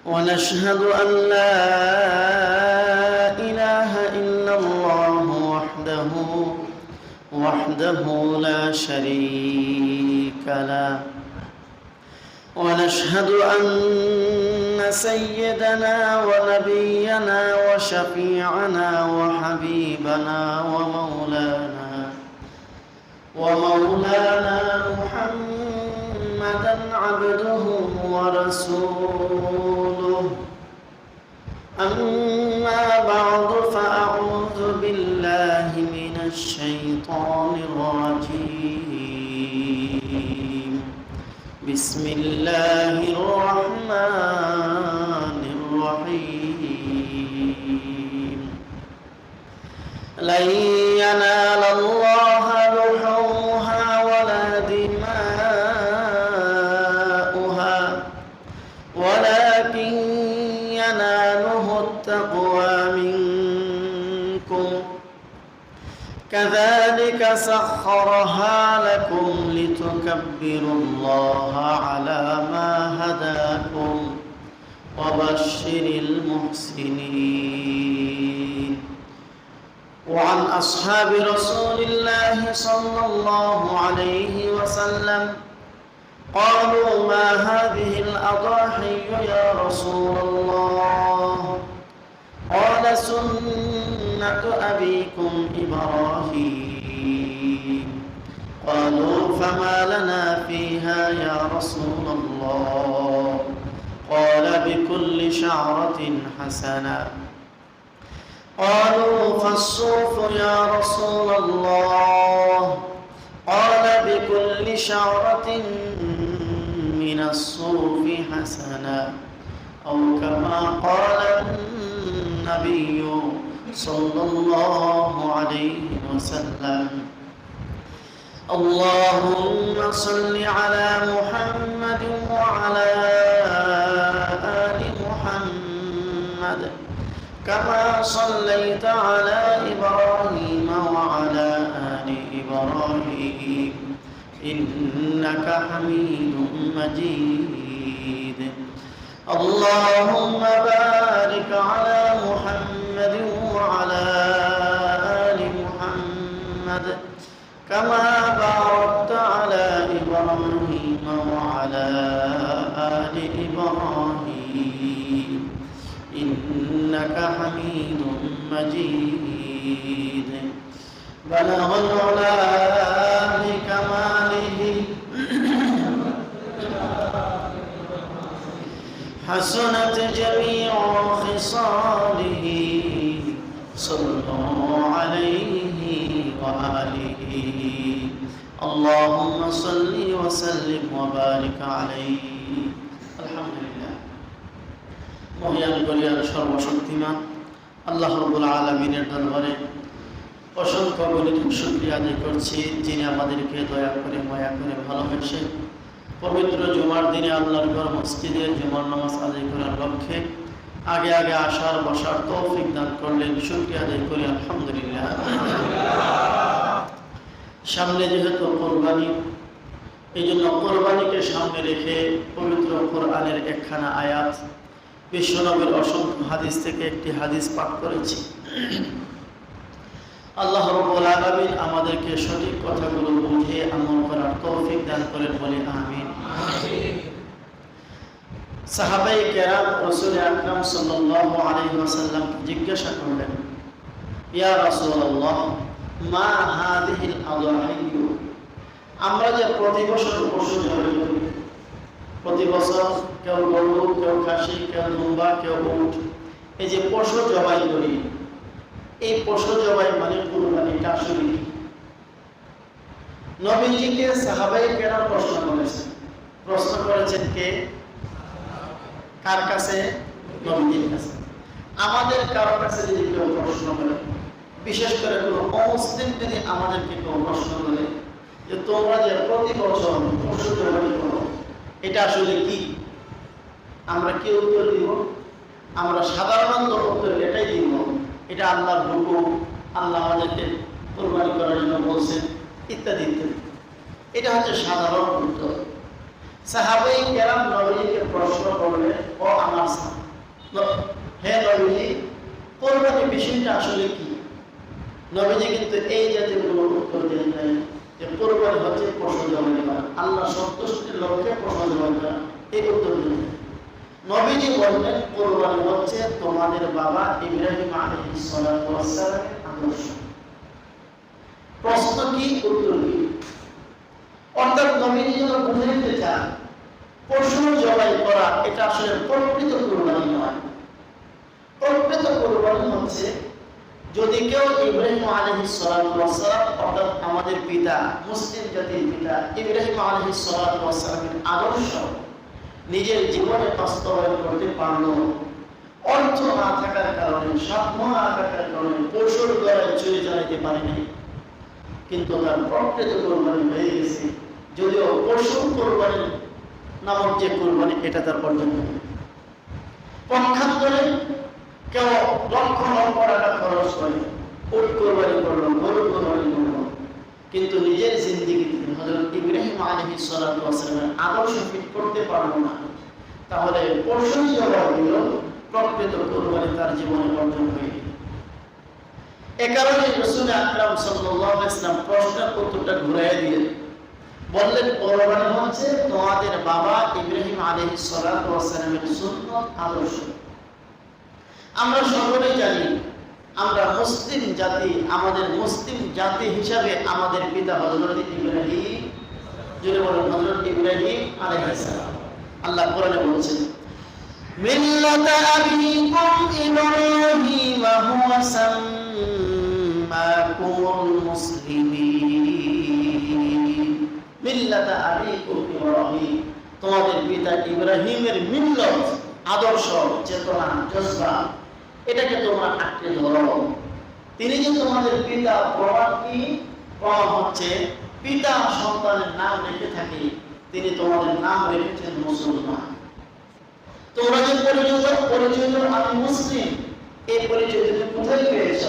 ونشهد أن لا إله إلا الله وحده لا شريك له، ونشهد أن سيدنا ونبينا وشفيعنا وحبيبنا ومولانا محمدا عبده ورسوله. أما بعد، فأعوذ بالله من الشيطان الرجيم. بسم الله الرحمن الرحيم. لن ينال الله لحومها ولا دماؤها ولكن يناله التقوى منكم. كذلك سخرها لكم لتكبروا الله على ما هداكم وبشر المحسنين. وعن أصحاب رسول الله صلى الله عليه وسلم قالوا: ما هذه الأضاحي يا رسول الله؟ قال: سنة أبيكم إبراهيم. قالوا: فما لنا فيها يا رسول الله؟ قال: بكل شعرة حسنة. قالوا: فالصوف يا رسول الله؟ قال: بكل شعرة من الصوف حسنة، أو كما قال النبي صلى الله عليه وسلم. اللهم صل على محمد وعلى آل محمد كما صليت على إبراهيم وعلى آل إبراهيم إنك حميد مجيد. اللهم بارك على محمد وعلى آل محمد كما باركت على إبراهيم وعلى آل إبراهيم إنك حميد مجيد. بلغ العلا بكماله حسنت جميع خصاله صلوا عليه وآله. اللهم صل وسلم وبارك عليه. الحمد لله. মহিয়ান গরিয়ার সর্বশক্তিমান আল্লাহ রাব্বুল আলামিনের দরবারে অসংখ্য গণিত শুকরিয়া আদায় করছি, যিনি আমাদেরকে দয়া করে মায়া করে ভালোবেসে পবিত্র জুমার দিনে আল্লাহর ঘর মসজিদে জুমার নামাজ আদায় করার লক্ষ্যে আগে আগে আসার বসার তৌফিক দান করলেন। শুকরিয়া আদায় করি আলহামদুলিল্লাহ। সামনে যেহেতু কোরবানি, এই জন্য কোরবানিকে সামনে রেখে পবিত্র কোরআনের একখানা আয়াত, বিশ্বনবীর অসংখ্য হাদিস থেকে একটি হাদিস পাঠ করেছি। আল্লাহ রাব্বুল আলামিন আমাদেরকে সঠিক কথাগুলো বুঝে আমল করার তৌফিক দান করেন, বলি আমিন। সাহাবায়ে কেরাম রাসূল আকরাম সাল্লাল্লাহু আলাইহি ওয়াসাল্লাম জিজ্ঞাসা করলেন, ইয়া রাসূলুল্লাহ, মা হাযিহিল আদাহি? আমরা যে প্রতি বছর পশু জবাই করি, প্রতি বছর কেউ গরু, কেউ খাসি, কেউ দুম্বা, কেউ উট, এই যে পশু জবাই করি, এই পশু জবাই মানে কুরবানি, এটা আসলে কি? নবীজিকে সাহাবায়ে কেরাম প্রশ্ন করেছেন কে? কার কাছে? নবীজির কাছে। আমাদের কারো কাছে যদি কেউ প্রশ্ন করে, বিশেষ করে কোনো অমুসলিম যদি আমাদেরকে কেউ প্রশ্ন করে যে তোমরা যে প্রতি বছর পশু জবাই করো, এটা আসলে কি? আমরা কি উত্তর দিব? আমরা সাধারণত উত্তর এটাই দিব, এটা আল্লাহর হুকুম, আল্লাহ আমাদেরকে কুরবানি করার জন্য বলছেন, ইত্যাদি ইত্যাদি। এটা হচ্ছে সাধারণ উত্তর। সাহাবায়ে কেরাম নবীকে প্রশ্ন করলে, ও আমার কোরবানি বিষয়টা আসলে কি? নবীজি কিন্তু এই জাতীয় কোনো উত্তর দেন নাই যে কোরবানি হচ্ছে পশু জবাই করা, আল্লাহ সন্তুষ্টির লক্ষ্যে পশু জবাই করা, এই উত্তর দেন। নবীজি বললেন কোরবানি হচ্ছে তোমাদের বাবা ইব্রাহিম আলাইহিস সালাতু ওয়াস সালামের আদর্শ। প্রশ্ন কি, উত্তর কি? অর্থাৎ নবীজি যেন বুঝাইতে চান পশু জবাই করা এটা আসলে প্রকৃত কোরবানি নয়। প্রকৃত কোরবানি হচ্ছে যদি কেউ ইব্রাহিম আলাইহিস সালাতু ওয়াস সালাম অর্থাৎ আমাদের পিতা, মুসলিম জাতির পিতা ইব্রাহিম আলাইহিস সালাতু ওয়াস সালামের আদর্শ নিজের জীবনে বাস্তবায়ন করতে পারলো। অর্থ না থাকার কারণে, সাধ্য না থাকার কারণে পশুর গলায় চুরি চালাইতে পারেনি, কিন্তু তার প্রকৃত কোরবানি হয়ে গেছে। যদিও পশুর কোরবানি নামক যে কোরবানি এটা তার অর্জন হবে। পক্ষান্তরে কেউ লক্ষ লক্ষ টাকা খরচ করে উট কোরবানি করলো, গরু কোরবানি করলো, কিন্তু নিজের জিন্দেগিতে হযরত ইব্রাহিম আলাইহিস সালাতু ওয়াস সালামের আদর্শ ফিট করতে পারলো না, তাহলে পশু জবাই দিল, প্রকৃত কোরবানি তার জীবনে অর্জন হয়ে গেল। এ কারণে রাসূল আকরাম সাল্লাল্লাহু আলাইহি ওয়াসাল্লাম প্রশ্নের উত্তরটা ঘুরিয়ে দিয়ে বললেন কোরবানি হচ্ছে তোমাদের বাবা ইব্রাহিম আলাইহিস সালাতু ওয়াস সালামের সুন্নাত আদর্শ। আমরা সকলেই জানি আমরা মুসলিম জাতি, আমাদের মুসলিম জাতি হিসাবে আমাদের পিতা হযরত ইব্রাহিম, যিনি বলেন হযরত ইব্রাহিম আলাইহিস সালাম। আল্লাহ কোরআনে বলেছেন মিল্লাতা আবিকুম ইব্রাহিম হুয়া সাম্মাকুমুল মুসলিমিন। মিল্লাতা আবিকুম ইব্রাহিম, তোমাদের পিতা ইব্রাহিমের মিল্লত, আদর্শ, চেতনা, জজবা, এটাকে তোমরা আঁকড়ে ধরো। তিনি যে তোমাদের পিতা, প্রমাণ কি? প্রমাণ হচ্ছে পিতা সন্তানের নাম রেখে থাকে, তিনি তোমাদের নাম রেখেছেন মুসলমান। তোমরা যে পরিচয় আমি মুসলিম, এই পরিচয় তুমি কোথায় পেয়েছ?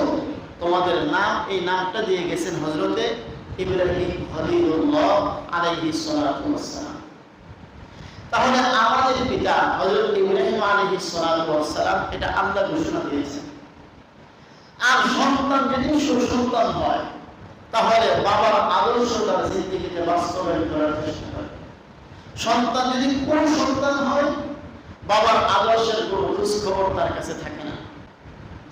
তোমাদের নাম, এই নামটা দিয়ে গেছেন হযরতে ইব্রাহিম খলিলুল্লাহ আলাইহিস সালাতু ওয়াস সালাম। তাহলে আমাদের পিতা হযরত ইব্রাহিম আলাইহিস সালাতু ওয়াস সালাম, এটা আল্লাহ ঘোষণা দিয়েছেন। আর সন্তান যদি সুসন্তান হয় তাহলে বাবার আদর্শ তার জিন্দেগিতে বাস্তবায়ন করার চেষ্টা করে। সন্তান যদি কোন সন্তান হয়, বাবার আদর্শের কোনো খোঁজ খবর তার কাছে থাকে না।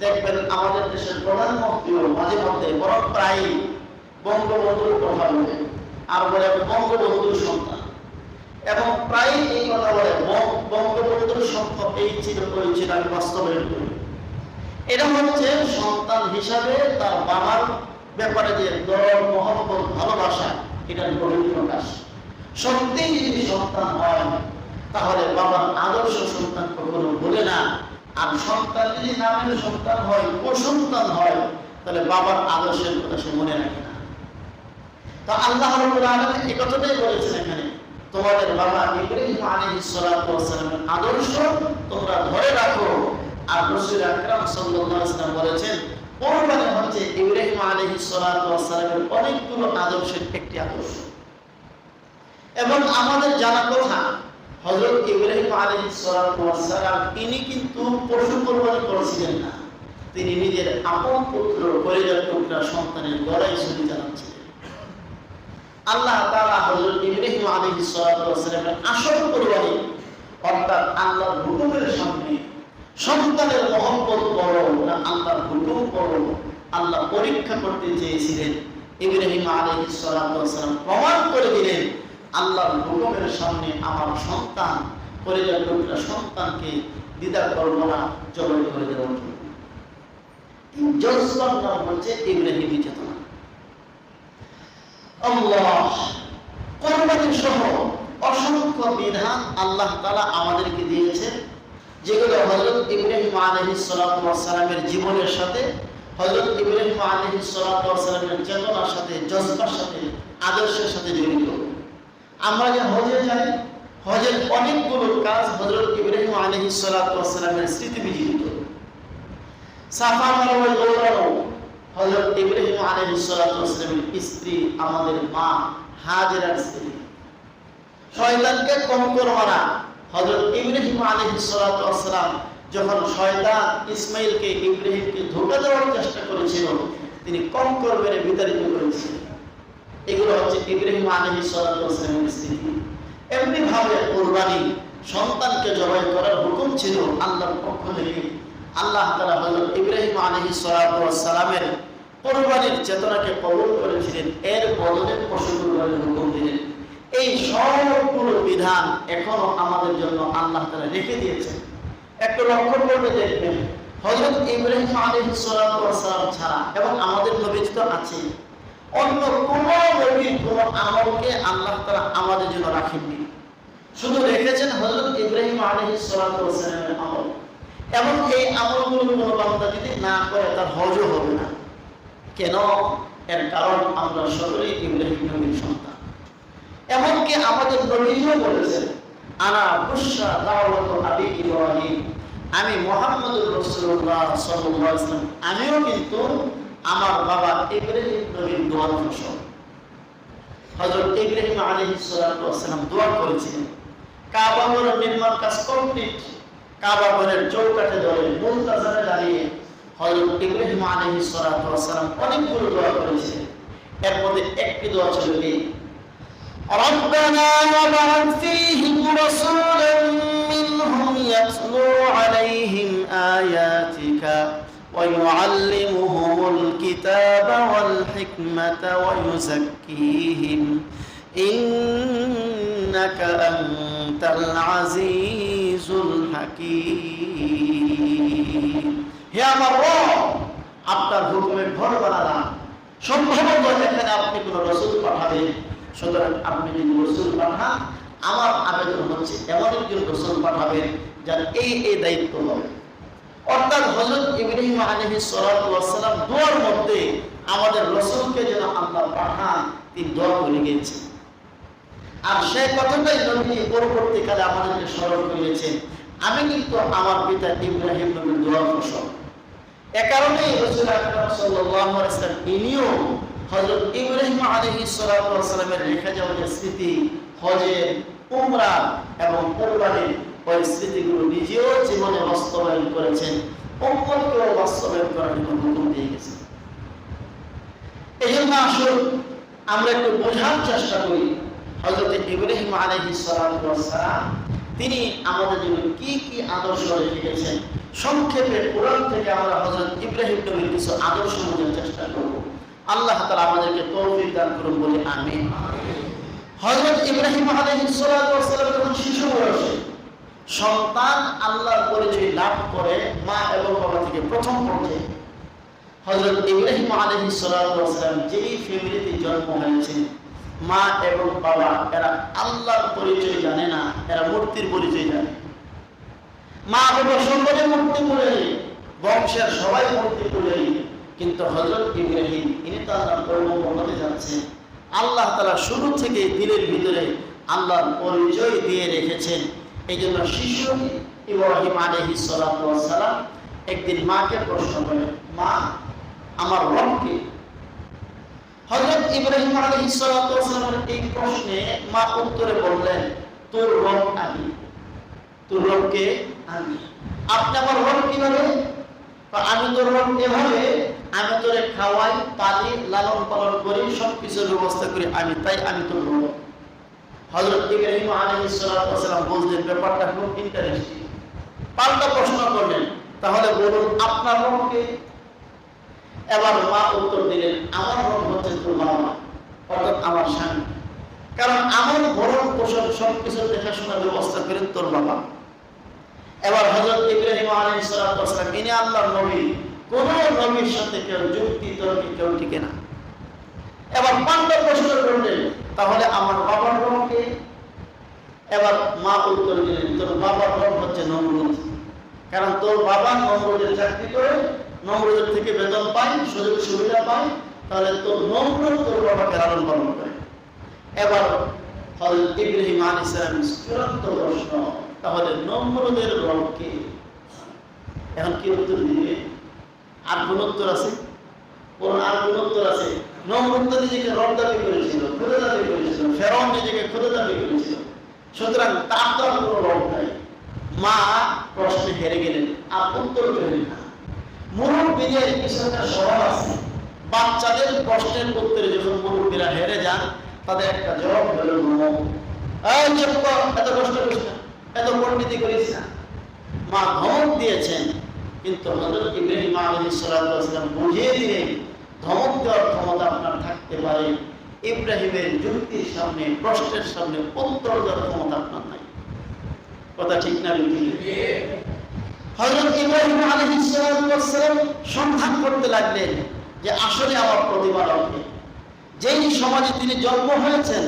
দেখবেন আমাদের দেশের প্রধানমন্ত্রীও মাঝে মধ্যে বরং প্রায় বঙ্গবন্ধুর কথা বলে, আর বলে বঙ্গবন্ধুর সন্তান, এবং প্রায় এই কথা বলে বঙ্গবন্ধুর সম্পদ এই ছিল, ওই ছিল, আমি বাস্তবায়ন করি। এটা হচ্ছে সন্তান হিসাবে তার বাবার ব্যাপারে যে দরদ, মহব্বত, ভালোবাসা, এটার বহিঃপ্রকাশ। সত্যিই যদি সন্তান হয় তাহলে বাবার আদর্শ সন্তান কখনো ভুলে না। আর সন্তান যদি নামের সন্তান হয়, কুসন্তান হয়, তাহলে বাবার আদর্শের কথা সে মনে রাখে না। তো আল্লাহ রাব্বুল আলামিন এই কথাটাই বলেছেন এখানে, তোমাদের বাবা ইব্রাহিম আলাইহিস সালাতু ওয়াস সালামের আদর্শ তোমরা ধরে রাখো। আর রাসূল আকরাম সাল্লাল্লাহু আলাইহি ওয়াসাল্লাম বলেছেন কোরবানি হচ্ছে ইব্রাহিম আলাইহিস সালাতু ওয়াস সালামের অনেকগুলো আদর্শের একটি আদর্শ। এবং আমাদের জানা কথা, হযরত ইব্রাহিম আলাইহিস সালাতু ওয়াস সালাম তিনি কিন্তু পশু কোরবানি করেছিলেন না, তিনি নিজের আপন পুত্র, পরিবার টুকরা সন্তানের গলায় ছুরি চালাচ্ছিলেন। আল্লাহ তাআলা হযরত ইব্রাহিম আলাইহিস সালাতু ওয়াস সালামের আসল কোরবানি অর্থাৎ আল্লাহর হুকুমের সামনে সন্তানের মহব্বত করো না আল্লাহর হুকুম করো, আল্লাহ পরীক্ষা করতে চেয়েছিলেন। ইব্রাহিম আলাইহিস সালাতু ওয়াস সালাম প্রমাণ করে দিলেন আল্লাহর হুকুমের সামনে আমার সন্তান, পরিবার টুকরা সন্তানকে দ্বিধা করব না, জবাই করে দেব। এই জজবার নাম হচ্ছে ইব্রাহিমী চেতনা। আল্লাহ কোরবানি সহ অসংখ্য বিধান আল্লাহ তাআলা আমাদেরকে দিয়েছেন, যেগুলো হযরত ইব্রাহিম আলাইহিস সালাতু ওয়াস সালামের জীবনের সাথে, হযরত ইব্রাহিম আলাইহিস সালাতু ওয়াস সালামের চেতনার সাথে, জজবার সাথে, আদর্শের সাথে জড়িত। আমরা যে হজে যাই, হজের অনেকগুলো কাজ হযরত ইব্রাহিম আলাইহিস সালাতু ওয়াস সালামের স্মৃতি বিজড়িত। সাফা মারওয়া দৌড়ানো হযরত ইব্রাহিম আলাইহিস সালাতু ওয়াস সালামের স্ত্রী, আমাদের মা হাজেরার স্ত্রী। শয়তানকে কঙ্কর মারা হযরত ইব্রাহিম আলাইহিস সালাতু ওয়াস সালাম যখন শয়তান ইসমাঈলকে ইব্রাহিমকে ধোঁকা দেওয়ার চেষ্টা করেছিল, তিনি কঙ্কর মেরে বিতাড়িত করেছিলেন। এগুলো হচ্ছে ইব্রাহিম আলাইহিস সালাতু ওয়াস সালামের স্মৃতি। এমনি ভাবে কুরবানি, সন্তানকে জবাই করার হুকুম ছিল আল্লাহর পক্ষ থেকে। আল্লাহ তাআলা হযরত ইব্রাহিম আলাইহিস সালাতু ওয়াস সালামের কুরবানির চেতনাকে কবুল করেছিলেন, এর বদলে পশু কুরবানির হুকুম দিলেন। এই সবগুলো বিধান এখনো আমাদের জন্য আল্লাহ তাআলা রেখে দিয়েছেন। একটু লক্ষ্য করে দেখবেন, হযরত ইব্রাহিম আলাইহিস সালাতু ওয়াস সালাম ছাড়া, এবং আমাদের নবী তো আছে, অন্য কোন নবীর কোন আমলকে আল্লাহ তাআলা আমাদের জন্য রাখেননি। শুধু রেখেছেন হযরত ইব্রাহিম আলাইহিস সালাতু ওয়াস সালামের আমল। এবং এই আমলগুলো কোনো বান্দা যদি না করে তার হজও হবে না। কেন? এর কারণ আমরা সকলেই ইব্রাহিম নবীর সন্তান। এমনকি আমাদের নবীও বলেছেন, আনা বুশরা দাওয়াতু আবি ইব্রাহিম, আমি মুহাম্মদুর রাসূলুল্লাহ সাল্লাল্লাহু আলাইহি ওয়াসাল্লাম, আমিও কিন্তু আমার বাবা ইব্রাহিম নবীর দোয়ার ফসল। হযরত ইব্রাহিম আলাইহিস সালাতু ওয়াস সালাম দোয়া করেছিলেন, কাবা ঘরের নির্মাণ কাজ কমপ্লিট, কাবা ঘরের চৌকাঠে ধরে মুলতাজারে দাঁড়িয়ে হযরত ইব্রাহিম আলাইহিস সালাতু ওয়াস সালাম অনেকগুলো দোয়া করেছিলেন। এর মধ্যে একটি দোয়া ছিল এই, ربنا وابعث فيهم رسولا منهم يتلو عليهم آياتك ويعلمهم الكتاب والحكمة ويزكيهم إنك أنت العزيز الحكيم। হে আমার রব, আপনার হুকুমের ঘর বানালাম। সম্ভবত এখানে আপনি কোন রাসূল পাঠাবেন, সুতরাং আপনি যদি রাসূল পাঠান, আমার আবেদন হচ্ছে এমন একজন রাসূল পাঠাবেন যার এই দায়িত্ব হবে। অর্থাৎ হযরত ইব্রাহিম আলাইহিস সালাতু ওয়াস সালাম দোয়ার মধ্যে আমাদের রাসূলকে যেন আল্লাহ পাঠান, তিনি দোয়া করে গিয়েছেন। আর সেই কথাটাই নবী পরবর্তীকালে আমাদেরকে স্মরণ করিয়েছেন, আমি কিন্তু আমার পিতা ইব্রাহিম নবীর দোয়ার ফসল। এ কারণেই রাসূল আকরাম সাল্লাল্লাহু আলাইহি ওয়াসাল্লাম ইনিও হযরত ইব্রাহিম আলাইহিস সালাতু ওয়াস সালামের রেখে যাওয়া যে স্মৃতি, হজের, উমরা এবং কুরবানির, ওই স্মৃতিগুলো নিজেও জীবনে বাস্তবায়ন করেছেন, উম্মতকেও বাস্তবায়ন করার জন্য হুকুম দিয়ে গেছেন। এই জন্য আসুন আমরা একটু বোঝার চেষ্টা করি হযরত ইব্রাহিম আলাইহিস সালাতু ওয়াস সালাম তিনি আমাদের জন্য কি কি আদর্শ রেখে গেছেন। সংক্ষেপে কোরআন থেকে আমরা হযরত ইব্রাহিম নবীর কিছু আদর্শ বোঝার চেষ্টা করব। আল্লাহ তাআলা আমাদেরকে তৌফিক দান করুন বলে আমিন। হযরত ইব্রাহিম আলাইহিস সালাতু ওয়াস সালাম যখন শিশু বয়সে সন্তান আল্লাহর পরিচয় লাভ করে মা এবং বাবা থেকে প্রথম পর্যায়ে, হযরত ইব্রাহিম আলাইহিস সালাতু ওয়াস সালাম যেই ফ্যামিলিতে জন্ম হয়েছেন, মা এবং বাবা এরা আল্লাহর পরিচয় জানে না, এরা মূর্তির পরিচয় জানে। মা বাবা সকলে মূর্তি পূজারী, বংশের সবাই মূর্তি পূজারী, কিন্তু হযরত ইব্রাহিম ইনি তো আল্লাহর পয়গম্বর হতে যাচ্ছেন। আল্লাহ তাআলা শুরু থেকে দিলের ভিতরে আল্লাহর পরিচয় দিয়ে রেখেছেন। এই জন্য শিশু ইব্রাহিম আলাইহিস সালাতু ওয়াস সালাম একদিন মাকে প্রশ্ন করেন, মা আমার রব কে? হযরত ইব্রাহিম আলাইহিস সালাতু ওয়াস সালামের এই প্রশ্নে মা উত্তরে বললেন, তোর রব আমি। তোর রব কে? আমি। আপনি আমার রব কিভাবে? আমি তোর রব এভাবে, আমি তোরে খাওয়াই, পালি, লালন পালন করি, সবকিছুর ব্যবস্থা করি আমি, তাই আমি তোর রব। হযরত ইব্রাহিম আলাইহিস সালাতু ওয়াস সালাম বুঝলেন ব্যাপারটা খুব ইন্টারেস্টিং। পাল্টা প্রশ্ন করলেন, তাহলে বলুন আপনার রব কে? এবার মা উত্তর দিলেন, আমার রব হচ্ছে তোর বাবা, অর্থাৎ আমার স্বামী। কারণ আমার ভরণ পোষণ সবকিছু দেখাশোনার ব্যবস্থা করেন তোর বাবা। এবার হযরত ইব্রাহিম আলাইহিস সালাতু ওয়াস সালাম ইনি আল্লাহর নবী, কোন নবীর সাথে কেউ যুক্তি তর্কে কেউ টিকে না। এবার পাল্টা প্রশ্ন করলেন, তাহলে আমার বাবার রব কে? এবার মা উত্তর দিলেন, তোর বাবার রব হচ্ছে নমরুদ। কারণ তোর বাবা নমরুদের চাকরি করে, নমরুদের থেকে বেতন পায়, সুযোগ সুবিধা পায়, তাহলে তোর নমরুদ তোর বাবাকে লালন পালন করে। এবার হযরত ইব্রাহিম আলাইহিস সালাম চূড়ান্ত প্রশ্ন, তাহলে নমরুদের রব কে? এখন কি উত্তর দিবে? আর কোন উত্তর আছে? আর কোন উত্তর আছে? নমরুদ নিজেকে রব দাবি করেছিল, খোদা দাবি করেছিল, ফেরাউন নিজেকে খোদা দাবি করেছিল। সুতরাং তার তো আর কোনো রব নাই। মা প্রশ্নে হেরে গেলেন, আর উত্তর পেলেন না। মুরব্বীদের কিছু একটা স্বভাব আছে, বাচ্চাদের প্রশ্নের উত্তরে যখন মুরব্বীরা হেরে যান, তাদের একটা জবাব হলো এত কষ্ট করিস না, এত পণ্ডিতি করিস না। মা ধমক দিয়েছেন, কিন্তু হযরত ইব্রাহিম আলাইহিস সালাম বুঝিয়ে দিলেন ধমক দেওয়ার ক্ষমতা আপনার থাকতে পারে, ইব্রাহিমের যুক্তির সামনে, প্রশ্নের সামনে উত্তর দেওয়ার ক্ষমতা আপনার নাই। কথা ঠিক না? হযরত ইব্রাহিম আলাইহিস সালাম সন্ধান করতে লাগলেন যে আসলে আমার প্রতিপালককে। যেই সমাজে তিনি জন্ম হয়েছেন,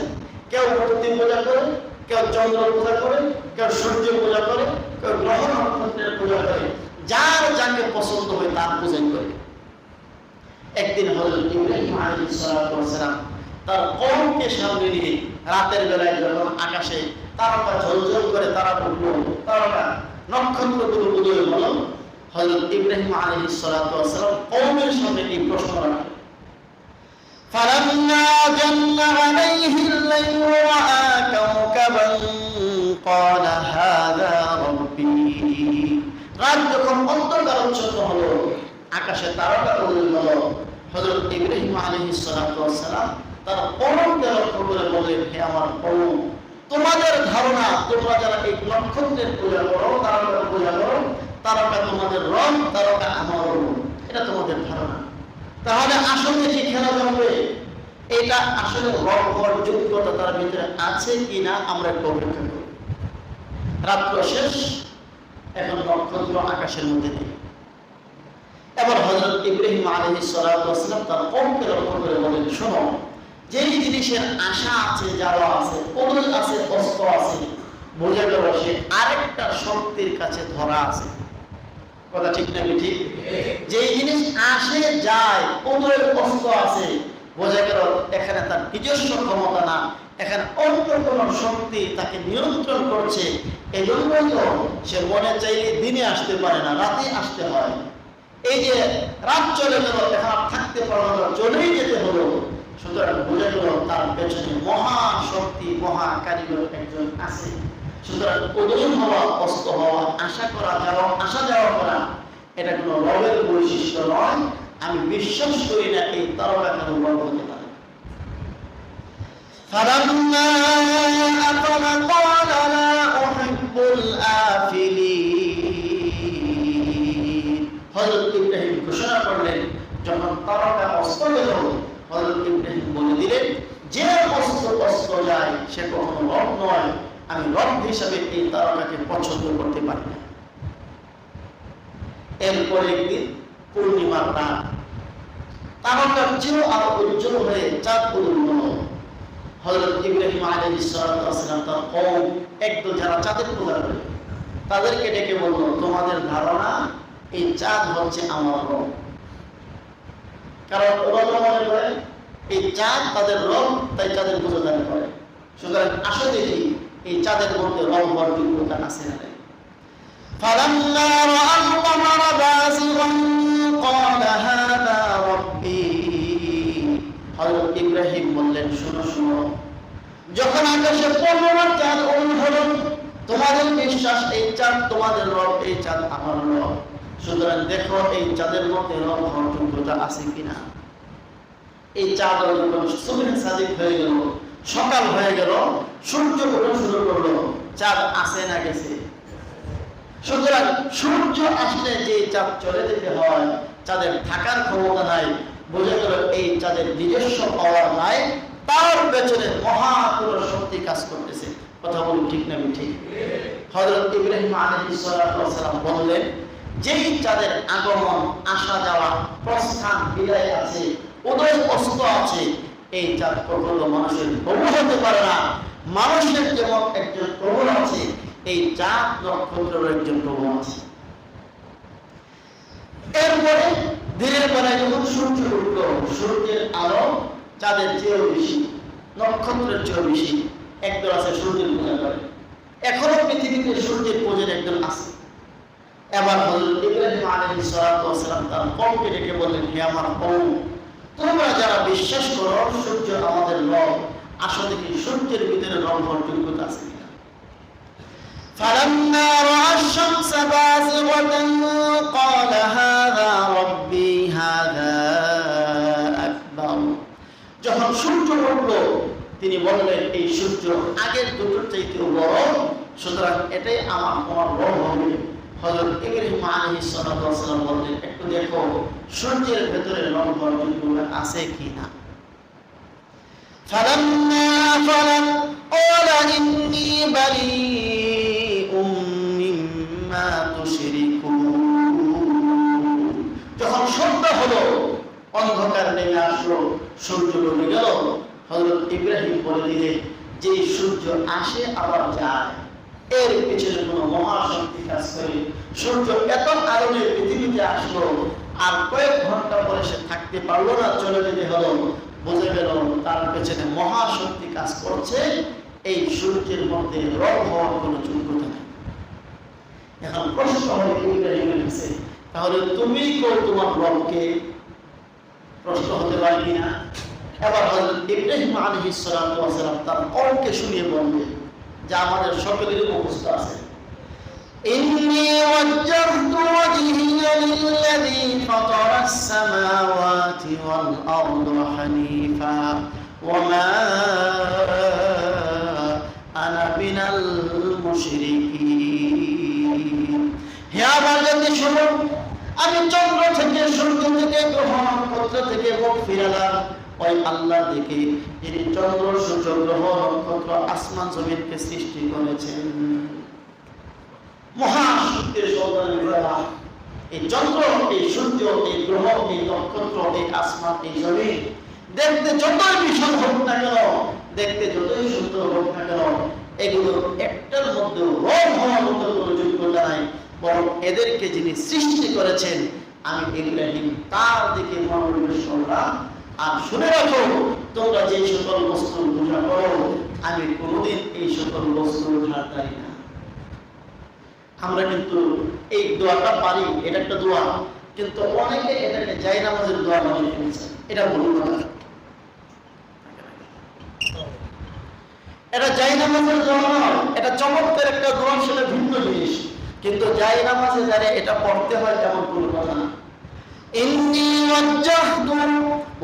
কেউ মূর্তি পূজা করে, কেউ চন্দ্র পূজা করে, কেউ সূর্য পূজা করে, কেউ গ্রহ নক্ষত্রের পূজা করে, যার যাকে পছন্দ হয় তার পূজা করে। একদিন হযরত ইব্রাহিম আলাইহিস সালাম তার কওমকে সামনে নিয়ে রাতের বেলায় যখন আকাশে তারকা ঝলঝল করে, তারকা নক্ষত্রগুলো উদয় হলো, হযরত ইব্রাহিম আলাইহিস সালাম কওমের সামনে এই প্রশ্ন রাখলেন। فَلَمَّا جَنَّ عَلَيْهِ اللَّيْلُ رَأَى كَوْكَبًا قَالَ هَذَا رَبِّي। রাত যখন অন্ধকারাচ্ছন্ন হলো, আকাশে তারকা উদয় হলো, হযরত ইব্রাহিম আলাইহিস সালাম তার কওমকে লক্ষ্য করে বললেন, হে আমার কওম, তোমাদের ধারণা তোমরা যারা এই নক্ষত্রের পূজা করো, তারকার পূজা করো, তারকা তোমাদের রব, তারকা আমার রব, এটা তোমাদের ধারণা। তাহলে আসলে যে খেলা জমবে, এটা আসলে রব হওয়ার যোগ্যতা তার ভিতরে আছে কিনা আমরা একটু অপেক্ষা করি। রাত্র শেষ, এখন নক্ষত্র আকাশের মধ্যে নেই। এবার হযরত ইব্রাহিম আলাইহিস সালাম তার কওমকে লক্ষ্য করে বলেন, শোনো, যেই জিনিসের আশা আছে, যারা আছে, ওদের আছে, অস্ত্র আছে, বোঝা গেল সে আরেকটা শক্তির কাছে ধরা আছে। কথা ঠিক না? ঠিক। যেই জিনিস আসে যায়, ওদের অস্ত্র আছে, বোঝা গেল এখানে তার নিজস্ব ক্ষমতা না, এখানে অন্য কোনো শক্তি তাকে নিয়ন্ত্রণ করছে। এই জন্যই তো সে মনে চাইলে দিনে আসতে পারে না, রাতে আসতে হয়। এই যে রাত চলে গেল, এখন থাকতে পারলো না, চলেই যেতে হলো। সুতরাং বোঝা গেল তার পেছনে মহাশক্তি, মহা কারিগর একজন আছে। সুতরাং উদয় হওয়া, অস্ত হওয়া, আশা করা যাওয়া, আসা যাওয়া করা, এটা কোনো রবের বৈশিষ্ট্য নয়। আমি বিশ্বাস করি না এই তারকা কেন রব হতে পারে। فَلَمَّا أَفَلَ قَالَ لَا أُحِبُّ الْآفِلِينَ। হযরত ইব্রাহিম ঘোষণা করলেন, যখন তারকা অস্ত গেল, হযরত ইব্রাহিম বলে দিলেন, যে অস্ত যায় সে কখনো রব নয়, আমি রব হিসাবে এই তারকাকে পছন্দ করতে পারি না। এরপরে একদিন পূর্ণিমার রাত, তারকার চেয়েও আরো উজ্জ্বল হয়ে চাঁদ উদয় হলো। হযরত ইব্রাহিম আলাইহিস সালাম তার কওম, একদল যারা চাঁদের পূজা করে, তাদেরকে ডেকে বলল, তোমাদের ধারণা এই চাঁদ হচ্ছে আমার রব। কারণ ওরা মনে করে এই চাঁদ তাদের রব, তাই চাঁদের পূজা তারা করে। সুতরাং আসলে দেখি এই চাঁদের মধ্যে রব হওয়ার যোগ্যতা আছে না। فَلَمَّا رَأَى الْقَمَرَ بَازِغًا قَالَ هَذَا رَبِّي। হযরত ইব্রাহিম বললেন, শোনো শোনো, যখন আকাশে পূর্ণিমার চাঁদ উদয় হলো, তোমাদের বিশ্বাস এই চাঁদ তোমাদের রব, এই চাঁদ আমার রব। সুতরাং দেখো এই চাঁদের মধ্যে রব হওয়ার যোগ্যতা আছে কিনা। এই চাঁদ যখন সুবহে সাদিক হয়ে গেল, সকাল হয়ে গেল, সূর্য ওঠা শুরু করলো, চাঁদ আসে না গেছে। সুতরাং সূর্য আসলে যে চাঁদ চলে যেতে হয়, চাঁদের থাকার ক্ষমতা নাই। বোঝা গেল এই চাঁদের নিজস্ব পাওয়ার নাই, তার পেছনে মহাপুর শক্তি কাজ করতেছে। কথা বলুন ঠিক না? ঠিক। হযরত ইব্রাহিম আলাইহিস সালাম বললেন, যেই চাঁদের আগমন, আসা যাওয়া, প্রস্থান, বিদায় আছে, উদয় অস্ত আছে, এই চাঁদ কখনো মানুষের প্রভু হতে পারে না। মানুষের যেমন একজন প্রভু আছে, এই চাঁদ নক্ষত্রের একজন প্রভু আছে। এরপরে দিনের বেলায় যখন সূর্য উঠল, সূর্যের আলো চাঁদের চেয়েও বেশি, নক্ষত্রের চেয়েও বেশি। একদল আছে সূর্যের পূজা করে, এখনো পৃথিবীতে সূর্যের পূজার একদল আছে। এবার হযরত ইব্রাহিম আলাইহিস সালাম তার কওমকে ডেকে বললেন, হে আমার কওম, তোমরা যারা বিশ্বাস করো সূর্য আমাদের রব, আসলে কি সূর্যের ভিতরে রব হওয়ার যোগ্যতা আছে কিনা? فلما رأى الشمس بازغة قال هذا ربي هذا أكبر যখন সূর্য উঠল তিনি বললেন এই সূর্য আগের দুটোর চাইতেও বড়, সুতরাং এটাই আমার রব হবে। হযরত ইব্রাহিম আলাইহিস সালাম বললেন একটু দেখো সূর্যের ভেতরে রংগুলো আছে কিনা। فلما أفلت قال إني بريء مما تشركون যখন সন্ধ্যা হলো অন্ধকার নেমে আসলো সূর্য ডুবে গেল, হযরত ইব্রাহিম বলে দিলেন যে সূর্য আসে আবার যায়, এর পিছনে কোনো মহাশক্তি কাজ করে। সূর্য এত আলোয় পৃথিবীতে আসলো আর কয়েক ঘন্টা পরে সে থাকতে পারলো না, চলে যেতে হলো। বুঝে গেল তার পেছনে মহাশক্তি কাজ করছে, এই সূর্যের মধ্যে রং হওয়ার কোনো যোগ্যতা নেই। এখন প্রশ্ন হলো ইব্রাহিমের কাছে, তাহলে তুমি কেউ তোমার রবকে প্রশ্ন হতে পারে কিনা? এবার হযরত ইব্রাহিম আলাইহিস সালাম তার কওমকে শুনিয়ে বললেন যা আমাদের সকলেরই মুখস্থ আছে, ইন্নী ওয়াজ্জাহতু ওয়াজহিয়া লিল্লাযী ফাতারাস সামাওয়াতি ওয়াল আরদা হানিফা ওয়া মা আনা মিনাল মুশরিকিন। হে আমার জাতি শোনো, আমি চন্দ্র থেকে, সূর্য থেকে, গ্রহ নক্ষত্র থেকে মুখ ফিরালাম ওই আল্লাহ দেখে, যিনি চন্দ্র, সূর্য, গ্রহ নক্ষত্র, আসমান জমিনকে সৃষ্টি করেছেন। মহাশক্তির সন্তানেরা এই চন্দ্র, এই সূর্য, এই গ্রহ, এই নক্ষত্র, এই আসমান, এই জমিন দেখতে যতই বিশাল হোক না কেন, দেখতে যতই সুন্দর হোক না কেন, এগুলো একটার মধ্যে রং হওয়ার মতো কোনো যোগ্যতা নাই, বরং এদেরকে যিনি সৃষ্টি করেছেন আমি ইব্রাহিম তার দিকে মনোনিবেশ করলাম। আর শুনে রাখো, তোমরা যে সকল বস্তুর পূজা করো আমি কোনোদিন এই সকল বস্তুর ধারকারী না। আমরা কিন্তু এই দোয়াটা পারি, এটা একটা দোয়া, কিন্তু অনেকে এটাকে জায়নামাজের দোয়া বানিয়ে ফেলেছে। এটা বলুন না, এটা জায়নামাজের দোয়া নয়, এটা চমৎকার একটা দোয়া, সেটা ভিন্ন জিনিস। কিন্তু জায়নামাজে দাঁড়িয়ে এটা পড়তে হয় তেমন কোনো কথা না। ইন্নী ওয়াজ্জাহতু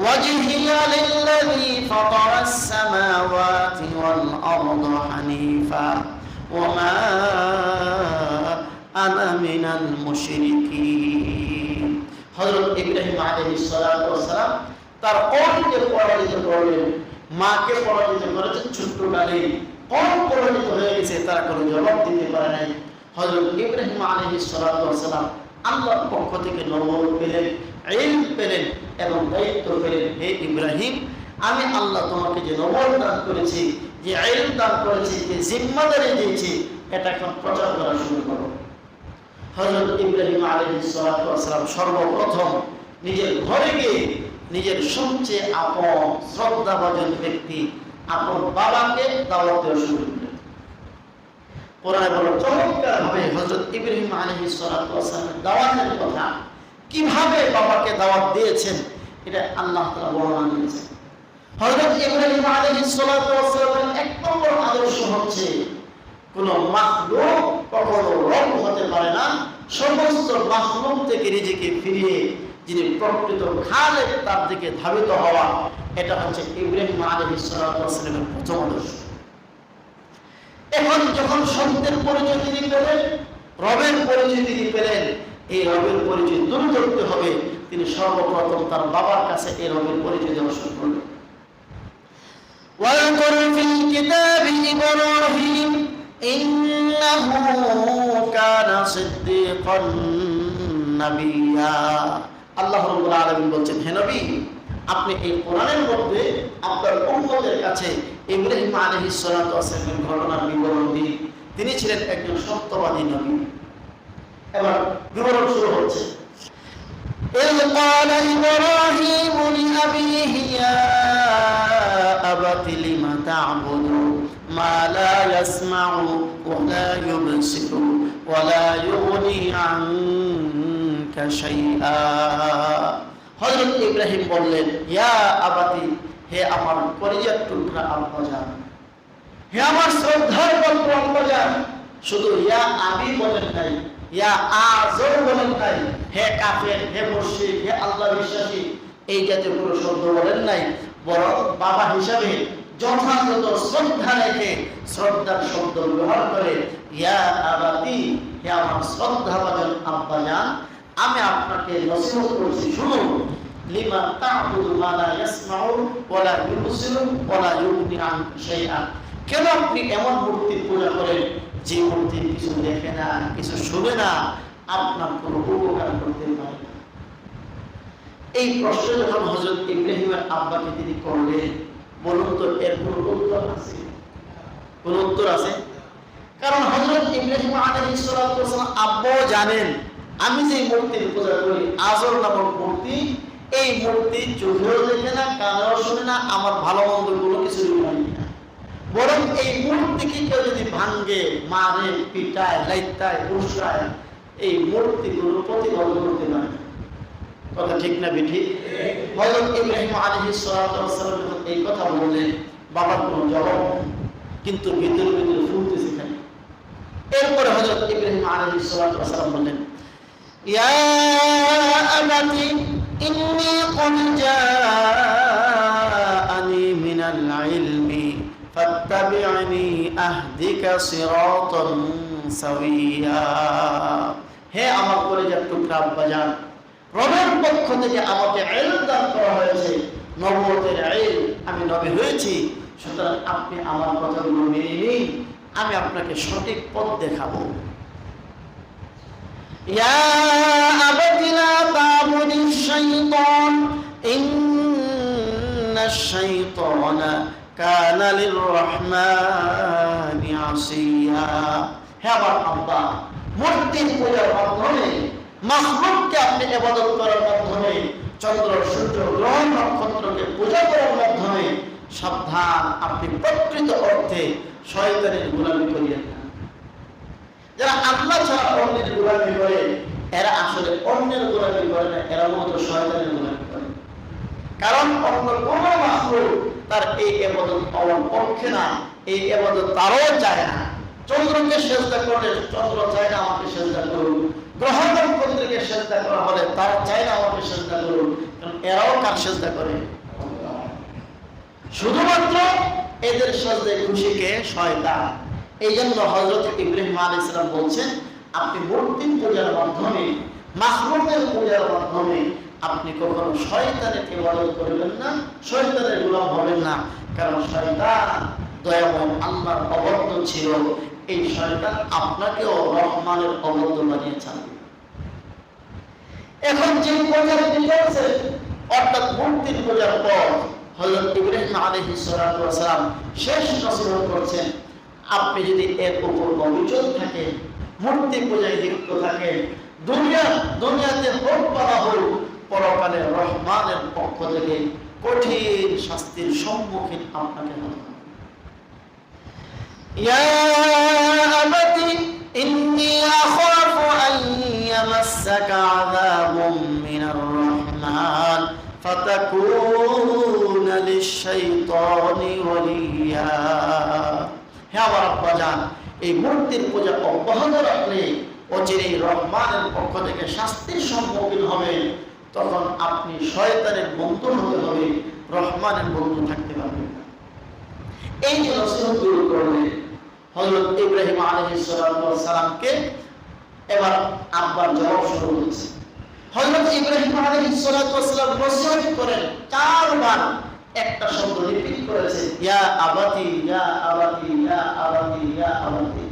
ওয়াজহিয়া লিল্লাযী ফাতারাস সামাওয়াতি ওয়াল আরদা হানিফা ওয়া মা আনা মিনাল মুশরিকিন। হযরত ইব্রাহিম আলাইহিস সালাম তার কওমকে পরাজিত করলেন, মাকে পরাজিত করেছেন ছোট্টকালে, কওম পরাজিত হয়ে গেছে, তারা কোনো জবাব দিতে পারে নাই। হযরত ইব্রাহিম আলাইহিস সালাম আল্লাহর পক্ষ থেকে নবুয়ত পেলেন, ইলম পেলেন এবং দায়িত্ব পেলেন। হে ইব্রাহিম, আমি আল্লাহ তোমাকে যে নবুয়ত দান করেছি, যে ইলম দান করেছি, যে জিম্মাদারি দিয়েছি, এটা এখন প্রচার করা শুরু করো। হযরত ইব্রাহিম আলাইহিস সালাম সর্বপ্রথম নিজের ঘরে গিয়ে নিজের সবচেয়ে আপন শ্রদ্ধাভাজন ব্যক্তি আপন বাবাকে দাওয়াত দেওয়া শুরু করলেন। কোরআনে বলা চমৎকার ভাবে হযরত ইব্রাহিম আলাইহিস সালামের দাওয়াতের কথা, কিভাবে বাবাকে দাওয়াত দিয়েছেন, এটা আল্লাহ তাআলা বর্ণনা দিয়েছেন। হযরত ইব্রাহিম আলাইহিস সালামের এক নম্বর আদর্শ হচ্ছে কোন মাখলুক কখনো রব হতে পারে না, সমস্ত মাখলুক থেকে নিজেকে ফিরিয়ে যিনি প্রকৃত খালেক তার দিকে ধাবিত হওয়া, এটা হচ্ছে ইব্রাহিম আলাইহিস সালামের প্রথম আদর্শ। এখন যখন সত্যের পরিচয় তিনি পেলেন, রবের পরিচয় তিনি পেলেন, এই রবের পরিচয় দূরে ধরতে হবে, তিনি সর্বপ্রথম তার বাবার কাছে এই রবের পরিচয় দেওয়া শুরু করলেন। ওয়াযকুর ফিল কিতাবি ইব্রাহিম ইন্নাহু কানা সিদ্দীকান নাবিয়্যা। আল্লাহ রাব্বুল আলামিন বলছেন, হে নবী, আপনি এই কোরআনের মধ্যে আপনার উম্মতের কাছে ইব্রাহিম আলাইহিস সালামের ঘটনার বিবরণ দিন। তিনি ছিলেন একজন সত্যবাদী নবী। এবার বিবরণ শুরু হচ্ছে। إذ قال إبراهيم لأبيه يا أبت لم تعبد ما لا يسمع ولا يبصر ولا يغني عنك شيئا। হযরত ইব্রাহিম বললেন, ইয়া আবাতি, হে আমার কলিজার টুকরা আব্বাজান, হে আমার শ্রদ্ধার পাত্র আব্বাজান, শুধু ইয়া আবি বলেন নাই, ইয়া আযর বলেন নাই, হে কাফের, হে মুশরিক, হে আল্লাহ বিশ্বাসী, এই জাতীয় কোনো শব্দ বলেন নাই। বরং বাবা হিসাবে যথাযথ শ্রদ্ধা রেখে শ্রদ্ধার শব্দ ব্যবহার করে ইয়া আবাতি, হে আমার শ্রদ্ধাভাজন আব্বাজান, আমি আপনাকে নসিহত করছি, শুনুন। লিমা তা'বুদু মা লা ইয়াসমাউ ওয়া লা ইউবসিরু ওয়া লা ইউগনি আনকা শাইআ। কেন আপনি এমন মূর্তির পূজা করেন যে মূর্তি কিছু দেখে না, কিছু শুনে না, আপনার কোনো উপকার করতে পারে না? এই প্রশ্ন যখন হযরত ইব্রাহিমের আব্বাকে তিনি করলেন, বলুন তো এর কোনো উত্তর আছে? কোন উত্তর আছে? কারণ হযরত ইব্রাহিম আলাইহিস সালাতু ওয়াস সালাম আব্বাও জানেন আমি যে মূর্তির পূজা করি, আযর নামক মূর্তি, এই মূর্তি চোখেও দেখে না, কানেও শুনে না, আমার ভালো মন্দ কোনো কিছু জানে না। বরং এই মূর্তিকে কেউ যদি ভাঙ্গে, মারে, পিটায়, লাইতায়, উস্কায়, এই মূর্তিগুলো প্রতিবন্ধ করতে পারে না। কথা ঠিক না বেঠি? হযরত ইব্রাহিম আলাইহিস সালাতু ওয়াস সালাম যখন এই কথা বললেন, বাবার কোনো জবাব নেই, কিন্তু ভিতরে ভিতরে ফুলতেছে খালি। এরপরে হযরত ইব্রাহিম আলাইহিস সালাতু ওয়াস সালাম বললেন, ইয়া আবাতি ইন্নী ক্বাদ জাআনি মিনাল ইলমি ফাত্তাবি'নি আহদিকা সিরাতান সাওয়্যা। হে আমার কলিজার টুকরা আব্বাজান, রবের পক্ষ থেকে আমাকে ইলম দান করা হয়েছে, নবুয়তের ইলম, আমি নবী হয়েছি, সুতরাং আপনি আমার কথাগুলো মেনে নিন, আমি আপনাকে সঠিক পথ দেখাবো। ইয়া আবাতি লা তা'বুদিশ শাইতান ইন্নাশ শাইতানা কানা লির-রাহমানি আসিয়া। হে আমার আব্বা, মূর্তির পূজার মাধ্যমে, মাখলুককে আপনি ইবাদত করার মাধ্যমে, চন্দ্র, সূর্য, গ্রহ, নক্ষত্রকে পূজা করার মাধ্যমে সাবধান, আপনি প্রকৃত অর্থে শয়তানের গোলামি করিয়েন না। যারা আল্লাহ ছাড়া অন্যের গোলামি করে, এরা আসলে অন্যের গোলামি করে না, এরা মূলত শয়তানের গোলামি করে। কারণ অন্য কোন মাখলুক তার এই ইবাদত পাওয়ার পক্ষে না, এই ইবাদত তারও চায় না। চন্দ্রকে সেজদা করলে চন্দ্র চায় না আমাকে সেজদা করুন, গ্রহ নক্ষত্রকে সেজদা করা হলে তারা চায় না আমাকে সেজদা করুন, কারণ এরাও কার সেজদা করে? শুধুমাত্র এদের সেজদায় খুশি কে? শয়তান। এই জন্য হযরত ইব্রাহিম আলাইহিস সালাম বলছেন, আপনি মূর্তি পূজার মাধ্যমে, মাখলুকের পূজার মাধ্যমে আপনি কখনো শয়তানের ইবাদত করবেন না, শয়তানের গোলাম হবেন না। কারণ শয়তান দয়াময় আল্লাহর অবাধ্য ছিল, এই শয়তান আপনাকেও রহমানের অবাধ্য বানিয়ে ছাড়বে। এখন যে পূজার দিয়েছে, অর্থাৎ মূর্তির পূজার পর হযরত ইব্রাহিম আলাইহিস সালাতু ওয়াস সালাম শেষ নসিহত করছেন, আপনি যদি এর উপর অবিচল থাকেন, মূর্তি পূজায় লিপ্ত থাকেন, দুনিয়াতে হোক বা হোক, পরকালে রহমানের পক্ষ থেকে কঠিন শাস্তির সম্মুখীন আপনাকে হতে হবে। ইয়া আবাতি ইন্নী আখাফু আন ইয়ামাসসাকা আযাবুম মিনার রাহমান ফাতাকুনা লিশ-শাইতানি ওয়ালিয়্যা। হে আমার আব্বাজান, এই মূর্তির পূজা অব্যাহত রাখলে অচিরেই রহমানের পক্ষ থেকে শাস্তির সম্মুখীন হবেন, তখন আপনি শয়তানের বন্ধু হতে হবে, রহমানের বন্ধু থাকতে পারবেন না। এই যে নসিহত দূর করলেন হযরত ইব্রাহিম আলাইহিস সালামকে, এবার আব্বার জবাব শুরু হচ্ছে। হযরত ইব্রাহিম আলাইহিস সালাম নসিহত করেন 4 বার, একটা শব্দ রিপিট করেছে, ইয়া আবাতি, ইয়া আবাতি, ইয়া আবাতি, ইয়া আবাতি।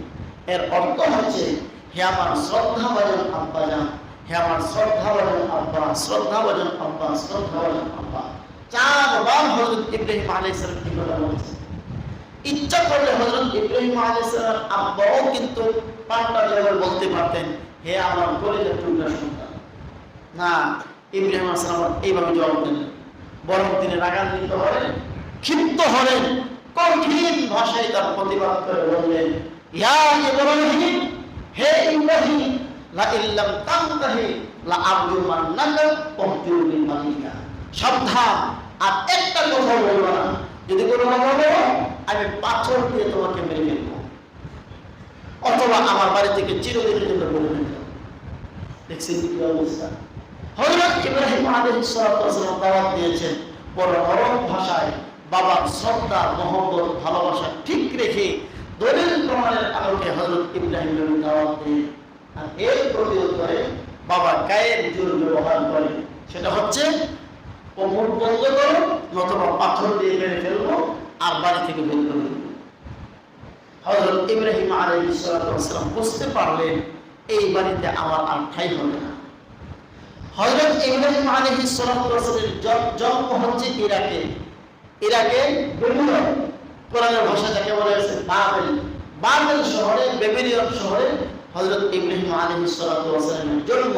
এর অর্থ হচ্ছে, হে আমার শ্রদ্ধাভাজন আব্বাজান, হে আমার শ্রদ্ধাভাজন আব্বা, শ্রদ্ধাভাজন আব্বা, শ্রদ্ধাভাজন আব্বা। 4 বার হযরত ইব্রাহিম আলাইহিস সালাম কি কথা বলেছেন। ইচ্ছা করলে হযরত ইব্রাহিম আলাইহিস সালাম আব্বাও কিন্তু পাল্টা জবাব বলতে পারতেন, হে আমার কলিজার টুকরা সন্তান। না, ইব্রাহিম আলাইহিস সালাম এইভাবে জবাব দেন, বরং তিনি রাগান্বিত হলেন, ক্ষিপ্ত হলেন, কঠিন ভাষায় তার প্রতিবাদ করে বললেন, ইয়া ইব্রাহিম, হে ইব্রাহিম, লা ইল্লাম তানতাহি লা আরজুমান্নাকা ওয়াহজুরনি মালিকা। সাবধান, আর একটা কথা বলবো না, যদি কোনো কথা বলো আমি পাথর দিয়ে তোমাকে মেরে ফেলবো। অথবা আমার বাড়ি থেকে চিরদিনের জন্য বের হয়ে যাও। দেখছেন কি অবস্থা? হযরত ইব্রাহিম আলাইহিস সালাম দাওয়াত দিয়েছেন বড় নরম ভাষায়, বাবার শ্রদ্ধা, মহব্বত, ভালোবাসা ঠিক রেখে দলিল প্রমাণের আলোকে হযরত ইব্রাহিম নবী দাওয়াত দেন। আর এর প্রতিউত্তরে বাবা গায়ের জোর ব্যবহার করে, সেটা হচ্ছে ও মুখ বন্ধ করো, নতুবা পাথর দিয়ে মেরে ফেলবো আর বাড়ি থেকে বের করে দেবো। হযরত ইব্রাহিম আলাইহিস সালাম বুঝতে পারলেন এই বাড়িতে আমার আর ঠাঁই হবে না। হযরত ইব্রাহিম আলাইহিস সালামের জন্ম হচ্ছে ইরাকে। ইরাকে বেবিলন, কোরআনের ভাষা যাকে বলা হয়েছে বাবেল। বাবেল শহরে, বেবিলন শহরে হযরত ইব্রাহিম আলাইহিস সালামের জন্ম।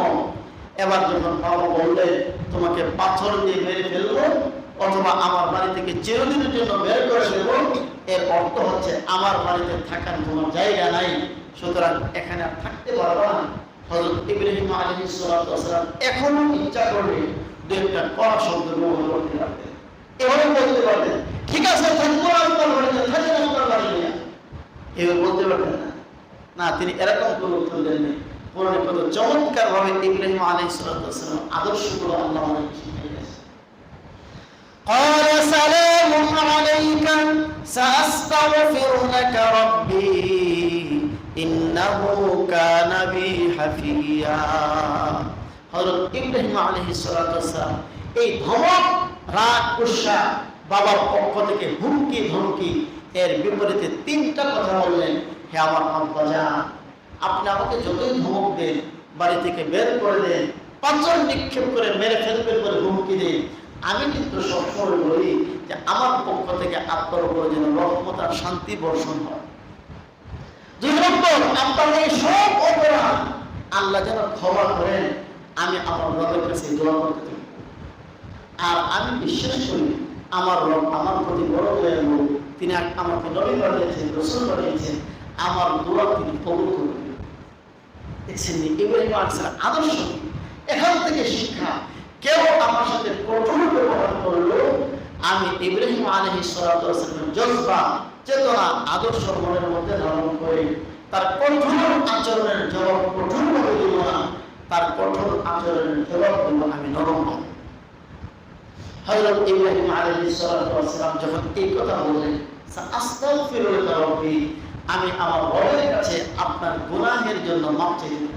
এবার যখন বাবা বললেন তোমাকে পাথর দিয়ে মেরে ফেলবো অথবা আমার বাড়ি থেকে চিরদিনের জন্য বের করে দেব, এর অর্থ হচ্ছে আমার বাড়িতে থাকার কোনো জায়গা নাই, সুতরাং এখানে আর থাকতে পারবো না। হযরত ইব্রাহিম আলাইহিস সালাম এখনো ইচ্ছা করলে দু একটা কড়া শব্দ ব্যবহার করতে পারতেন, এভাবে বলতে পারতেন ঠিক আছে থাকবো আপনার বাড়িতে, থাকেন আপনার বাড়িতে, এভাবে বলতে পারতেন না। না, তিনি এরকম কোনো উত্তর দেননি। কোরআনে কত চমৎকার ভাবে ইব্রাহিম আলাইহিস সালাম আদর্শগুলো আল্লাহ আমাদের শিখিয়ে দিয়েছেন। قال سلام عليك سأستغفر لك ربي إنه كان بي حفيا। হযরত ইব্রাহিম আলাইহিস সালাম এই ধমক, রাগ, গুসা, বাবার পক্ষ থেকে হুমকি ধমকি এর বিপরীতে তিনটা কথা বললেন। হে আমার আব্বাজান, আপনি আমাকে যতই ধমক দেন, বাড়ি থেকে বের করে দেন, পাথর নিক্ষেপ করে মেরে ফেলবেন বলে হুমকি দেন, আমি কিন্তু সবসময় বলি যে আমার পক্ষ থেকে আপনার উপরে যেন রহমত আর শান্তি বর্ষণ হয়। দুই নম্বর, আপনার এই সব অপরাধ আল্লাহ যেন ক্ষমা করেন, আমি আমার রবের কাছে দোয়া করতে থাকি। আর আমি বিশ্বাস করি আমার রব আমার প্রতি বড় দয়ালু, তিনি আমাকে নবী বানিয়েছেন, রাসূল বানিয়েছেন, আমার দোয়া তিনি কবুল করবেন। দেখছেন ইব্রাহিম আলাইহিস সালাম আদর্শ। এখান থেকে শিক্ষা, কেউ আমার সাথে কঠোর ব্যবহার করলো, আমি ইব্রাহিম আলাইহিস সালামের জজবা, চেতনা, আদর্শ মনের মধ্যে ধারণ করে তার কঠোর আচরণের জবাব কঠোরভাবে দেব না, তার কঠোর আচরণের জবাব দেব আমি নরম। হযরত ইব্রাহিম আলাইহিস সালাম যখন এই কথা বললেন, আস্তাগফিরু লিকা রাব্বি, আমি আমার রবের কাছে আপনার গুনাহের জন্য মাফ চাইতে।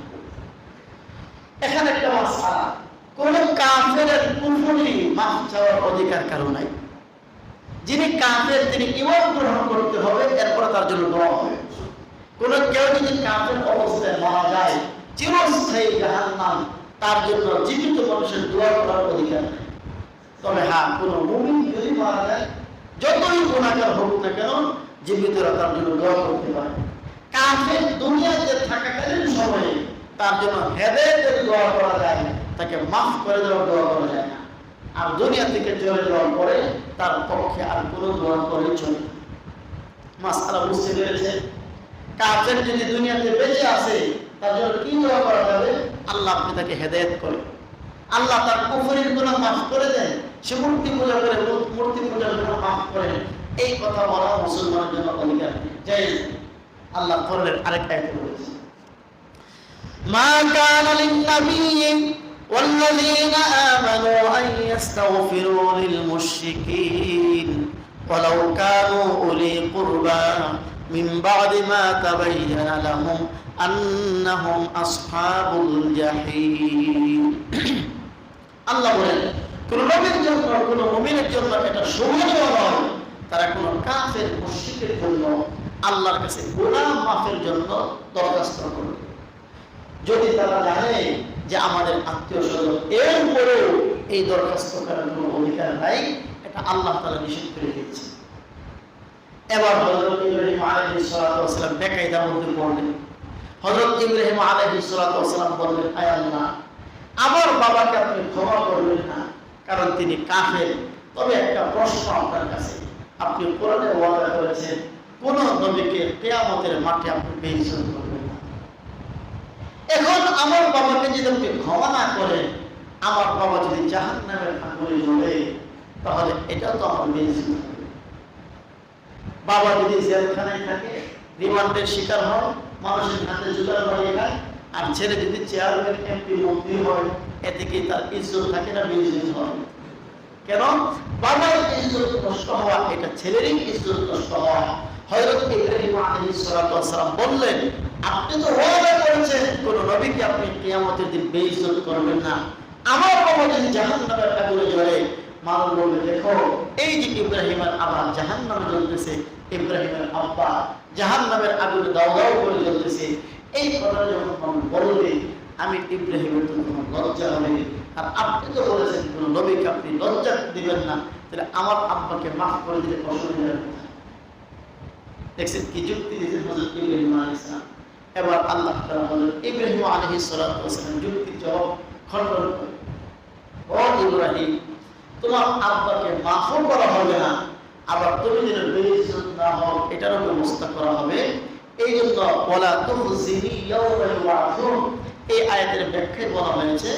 এখানে একটা মাসআলা, কোন কাফেরের কুফরি মাফ চাওয়ার অধিকার কারো নাই। যিনি কাফের তিনি ঈমান গ্রহণ করতে হবে, এরপর তার জন্য দোয়া হবে। কোন কেউ যদি কাফের অবস্থায় মারা যায়, চিরস্থায়ী জাহান্নাম, তার জন্য জীবিত মানুষের দোয়া করার অধিকার নেই। তবে হ্যাঁ, কোন মুমিন যদি মারা যায়, যতই গুনাহগার হোক না কেন, জীবিতরা তার জন্য দোয়া করতে পারে। কাফের দুনিয়াতে থাকাকালীন সময়ে তার জন্য হেদায়েতের দোয়া করা যায়, তাকে মাফ করে দেওয়ার দোয়া করা যায় না। আর দুনিয়া থেকে চলে যাওয়ার পরে তার পক্ষে আর কোনো দোয়া করে চলে। মাসআলা বুঝতে পেরেছেন? কাফের যদি দুনিয়াতে বেঁচে আছে, তার জন্য কি দোয়া করা যাবে? আল্লাহ আপনি তাকে হেদায়েত করেন, আল্লাহ তার কুফরির গুনাহ মাফ করে দেন, সে মূর্তি পূজা করে মূর্তি পূজার গুনাহ মাফ করেন, এই কথা বলা মুসলমানের জন্য অধিকার জায়েজ। আল্লাহ কোরআনের আরেকটা আয়াতে বলেছেন, মা কানা লিন-নাবিয়্যি ওয়াল-লাযীনা আমানু আন ইস্তাগফিরু লিল-মুশরিকিন ওয়ালাউ কানু উলি কুরবা মিন বা'দি মা তাবায়্যানা লাহুম আন্নাহুম আসহাবুল জাহিম। আল্লাহ বলেন, কোন নবীর জন্য, কোন মুমিনের জন্য এটা শোভনীয় নয় তারা কোন কাফের মুশরিকের জন্য আল্লাহর কাছে গুনাহ মাফের জন্য দরখাস্ত করবে, যদি তারা জানে যে আমাদের আত্মীয় স্বজন, এরপরেও এই দরখাস্ত করার কোনো অধিকার নাই, এটা আল্লাহ তাআলা নিষেধ করে দিয়েছে। এবার হযরত ইব্রাহিম আলাইহিস সালাম বেকায়দা মধ্যে পড়লেন। হযরত ইব্রাহিম আলাইহিস সালাম বললেন, আয় আল্লাহ, আমার বাবাকে আপনি ক্ষমা করবেন না, কারণ তিনি কাফের। তবে একটা প্রশ্ন আপনার কাছে, আপনি কোরআনে ওয়াদা করেছেন কোন নবীকে কিয়ামতের মাঠে আপনি বেইজ্জত করবেন না। এখন আমার বাবাকে যদি আপনি ক্ষমা না করেন, আমার বাবা যদি জাহান্নামের আগুনে জ্বলে, তাহলে এটাও তো আমার বেইজ্জত হবে। বাবা যদি জেলখানায় থাকে, রিমান্ডের শিকার হন, মানুষের হাতে জুতার বাড়িয়ে খায়, আর ছেলে যদি চেয়ারম্যান এমপি মন্ত্রী হয় এতে কি তার ইজ্জত থাকে না বেইজ্জত হয়? কেন? বাবার ইজ্জত নষ্ট হওয়া এটা ছেলেরই ইজ্জত নষ্ট হওয়া। হযরত ইব্রাহিম আলাইহিস সালাতু ওয়াস সালাম বললেন, আপনি তো ওয়াদা করেছেন কোন নবীকে আপনি কিয়ামতের দিন বেইজ্জত করবেন না। আমার বাবা যদি জাহান্নামের আগুনে জ্বলে, মানুষ বলবে দেখো এই যে ইব্রাহিমের আব্বা জাহান্নামে জ্বলতেছে, ইব্রাহিমের আব্বা জাহান্নামের আগুনে দাও দাও করে জ্বলতেছে। এই কথা যখন মানুষ বলবে, আমি ইব্রাহিমের তো কোনো লজ্জা হবে। আর আপনি তো বলেছেন কোন নবীকে আপনি লজ্জা দিবেন না, তাহলে আমার আব্বাকে মাফ করে দিলে অসুবিধা হবে। দেখছেন কি যুক্তি দিয়েছেন হযরত ইব্রাহিম আলাইহিস সালাম। এবার আল্লাহ তাআলা বলেন, ইব্রাহিম আলাইহিস সালাতু ওয়াস সালাম যুক্তির জবাব খণ্ডন করে, ও ইব্রাহিম, তোমার আব্বাকে মাফও করা হবে না, আবার তুমি যেন বেইজ্জত না হও এটারও ব্যবস্থা করা হবে। এই জন্য ওয়ালা তুখজিনি ইয়াওমা ইউবআসুন, এই আয়াতের ব্যাখ্যায় বলা হয়েছে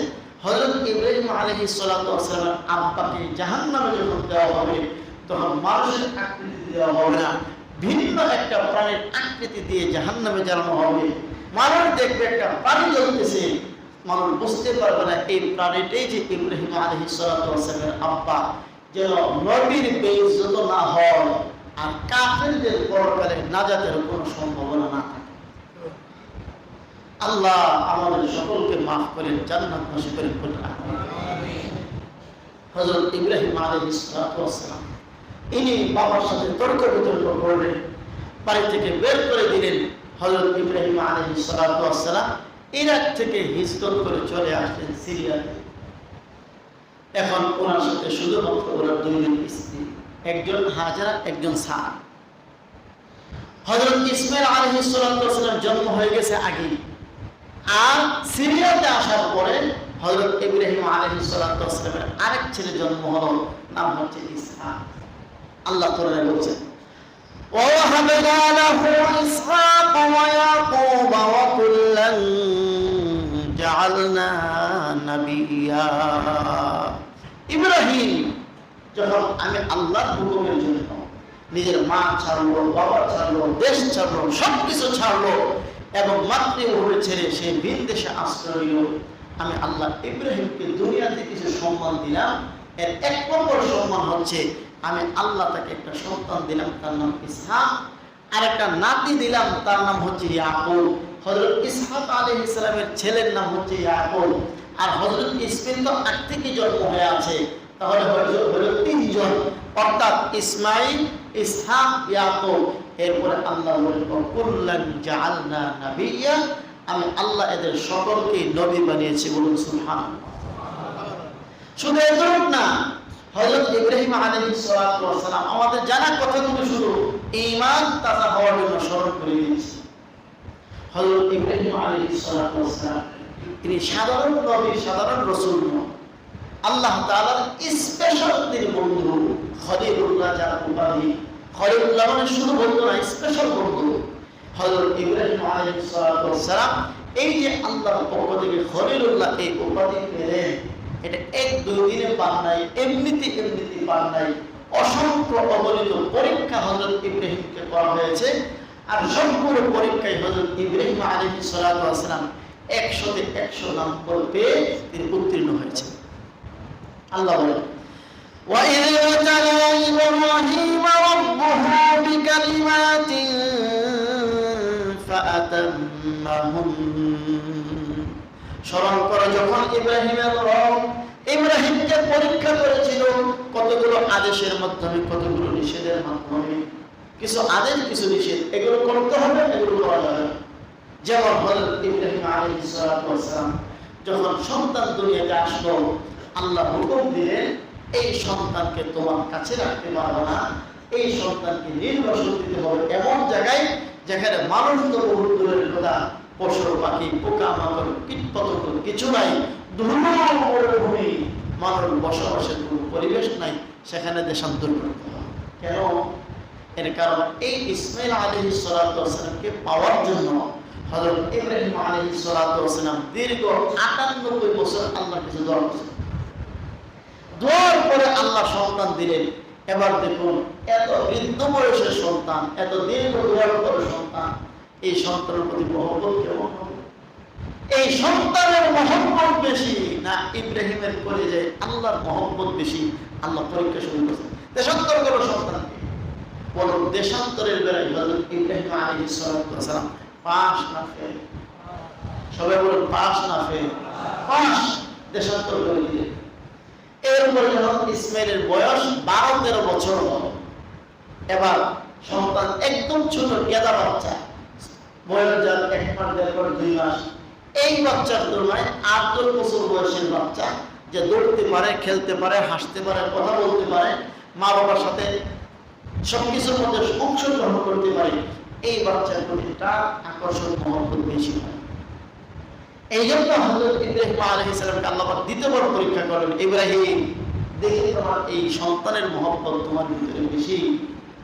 হযরত ইব্রাহিম আলাইহিস সালাতু ওয়াস সালামের আব্বাকে জাহান্নামে যখন দেওয়া হবে তখন মানুষের আকৃতি দেওয়া হবে না, ভিন্ন একটা প্রাণীর আকৃতি দিয়ে জাহান্নামে জ্বালানো হবে। মানুষ দেখবে একটা প্রাণী জ্বলতেছে, মানুষ বুঝতে পারবে না এই প্রাণীটাই যে ইব্রাহিম আলাইহিস সালাতু ওয়াস সালামের আব্বা, যেন নবীর বেইজ্জত না হয় আর কাফেরদের পরকালে নাজাতের কোনো সম্ভাবনা না থাকে। আল্লাহ আমাদের সকলকে মাফ করেন, জান্নাত নসিব করেন। আমিন। হযরত ইব্রাহিম আলাইহিস সালাতু ওয়াস সালাম ইনি বাবার সাথে তর্ক বিতর্ক করলেন, বাড়ি থেকে বের করে দিলেন। হযরত ইব্রাহিম আলাইহিস সালাতু ওয়াস সালাম ইরাক থেকে হিজরত করে চলে আসলেন সিরিয়াতে। এখন ওনার সাথে শুধুমাত্র ওনার দুইজন স্ত্রী, একজন হাজরা, একজন সারা। হযরত ইসমাঈল আলাইহিস সালাতু ওয়াস সালাম জন্ম হয়ে গেছে আগে, আর সিরিয়াতে আসার পরে হযরত ইব্রাহিম আলাইহিস সালাতু ওয়াস সালামের আরেক ছেলে জন্ম হলো, নাম হচ্ছে ইসহাক। আল্লাহ তাআলা বলেছেন, ওয়া ওয়াহাবনা লাহু ইসহাক ওয়া ইয়াকুব ওয়া কুল্লান জাআলনা নাবিয়্যা। ইব্রাহিম যখন আমি আল্লাহর হুকুমের জন্য নিজের মা ছাড়লো, বাবা ছাড়লো, দেশ ছাড়লো, সবকিছু ছাড়লো এবং মাতৃভূমি ছেড়ে সে ভিন দেশে আশ্রয় নিল, আমি আল্লাহ ইব্রাহিমকে দুনিয়াতে কিছু সম্মান দিলাম। এর এক নম্বর সম্মান হচ্ছে আমি আল্লাহ তাকে একটা সন্তান দিলাম, তার নাম ইসহাক, আর একটা নাতি দিলাম, তার নাম হচ্ছে ইয়াকুব। হযরত ইসহাক আলাইহিস সালামের ছেলের নাম হচ্ছে ইয়াকুব, আর হযরত ইসমাঈল তো আগ থেকে জন্ম হয়ে আছে, তাহলে হলো তিনজন, অর্থাৎ ইসমাঈল, ইসহাক, ইয়াকুব। এরপরে আল্লাহ বলেন, কুল্লান জাআলনা নাবিয়্যা, আমি আল্লাহ এদের সকলকে নবী বানিয়েছি। বলুন সুবহানাল্লাহ। শুধু এতটুকু না, হযরত ইব্রাহিম আলাইহিস সালাতু ওয়াস সালাম আমাদের জানা কথাগুলো শুধু ঈমান তাজা হওয়ার জন্য স্মরণ করে দিয়েছি। হযরত ইব্রাহিম আলাইহিস সালাতু ওয়াস সালাম তিনি সাধারণ নবী, সাধারণ রাসূল নন, আল্লাহ তাআলার স্পেশাল তিনি বন্ধু, খলিলুল্লাহ যার উপাধি। খলিলুল্লাহ মানে শুধু বন্ধু না, স্পেশাল বন্ধু। হযরত ইব্রাহিম আলাইহিস সালাতু ওয়াস সালাম এই যে আল্লাহর পক্ষ থেকে খলিলুল্লাহ এই উপাধি পেলেন, এটা এক দুই দিনে পান নাই, এমনিতে পান নাই। অসংখ্য অগণিত পরীক্ষা হযরত ইব্রাহিমকে করা হয়েছে, আর সম্পূর্ণ পরীক্ষায় হযরত ইব্রাহিম আলাইহিস সালাতু ওয়াস সালাম 100-তে 100 নম্বর পেয়ে তিনি উত্তীর্ণ হয়েছেন। আল্লাহ বলেন, وَإِذِ ابْتَلَىٰ إِبْرَاهِيمَ رَبُّهُ بِكَلِمَاتٍ فَأَتَمَّهُنَّ। স্মরণ করো যখন ইব্রাহিমের রব ইব্রাহিমকে পরীক্ষা করেছিল কতগুলো আদেশের মাধ্যমে, কতগুলো নিষেধের মাধ্যমে। কিছু আদেশ, কিছু নিষেধ, এগুলো করতে হবে, এগুলো করা যাবে না। যেমন হযরত ইব্রাহিম আলাইহিস সালাতু ওয়াস সালাম যখন সন্তান দুনিয়াতে আসলো, আল্লাহ হুকুম দিলেন এই সন্তানকে তোমার কাছে রাখতে পারবে না, এই সন্তানকে নির্বাসন দিতে হবে এমন জায়গায় যেখানে মানুষ তো বহু দূরের কথা, পশু পাখি, পোকা মাকড়, কীট পতঙ্গ কিছু নাই, ভূমি, মানুষ বসবাসের কোনো পরিবেশ নাই, সেখানে দেশান্তর করতে হবে। কেন? এর কারণ এই ইসমাঈল আলাইহিস সালাতু ওয়াস সালামকে পাওয়ার জন্য হযরত ইব্রাহিম আলাইহিস সালাতু ওয়াস সালাম দীর্ঘ 98 বছর আল্লাহর কাছে দোয়া করেছেন। দোয়ার পরে আল্লাহ সন্তান দিলেন। এবার দেখুন, এত বৃদ্ধ বয়সের সন্তান, এত দীর্ঘ দোয়ার পরে সন্তান, এই সন্তানের প্রতি মহব্বত কেমন হবে? এই সন্তানের মহব্বত বেশি না ইব্রাহিমের কলিজায় আল্লাহর মহব্বত বেশি? আল্লাহ পরীক্ষা শুরু করেছেন। দেশান্তর করো সন্তানকে, বলো দেশান্তরের বেলায় হযরত ইব্রাহিম আলাইহিস সালাম পাস না ফেল? সবাই বলুন পাস না ফেল? পাস। দেশান্তর করে দিলেন। এরপরে যখন ইসমাইলের বয়স 12-13 বছর হল, এবার সন্তান একদম ছোট কেদা বাচ্চা, বয়স যার 1 মাস 1.5 মাস 2 মাস, এই বাচ্চার তুলনায় 8-10 বছর বয়সের বাচ্চা যে দৌড়তে পারে, খেলতে পারে, হাসতে পারে, কথা বলতে পারে, মা বাবার সাথে সবকিছুর মধ্যে অংশগ্রহণ করতে পারে, এই বাচ্চার প্রতি তার আকর্ষণ মহব্বত বেশি হয়। এই জন্য হযরত ইব্রাহিম আলাইহিস সালামকে আল্লাহ পাক দ্বিতীয়বার পরীক্ষা করলেন, ইব্রাহিম দেখি তোমার এই সন্তানের মহব্বত তোমার ভিতরে বেশি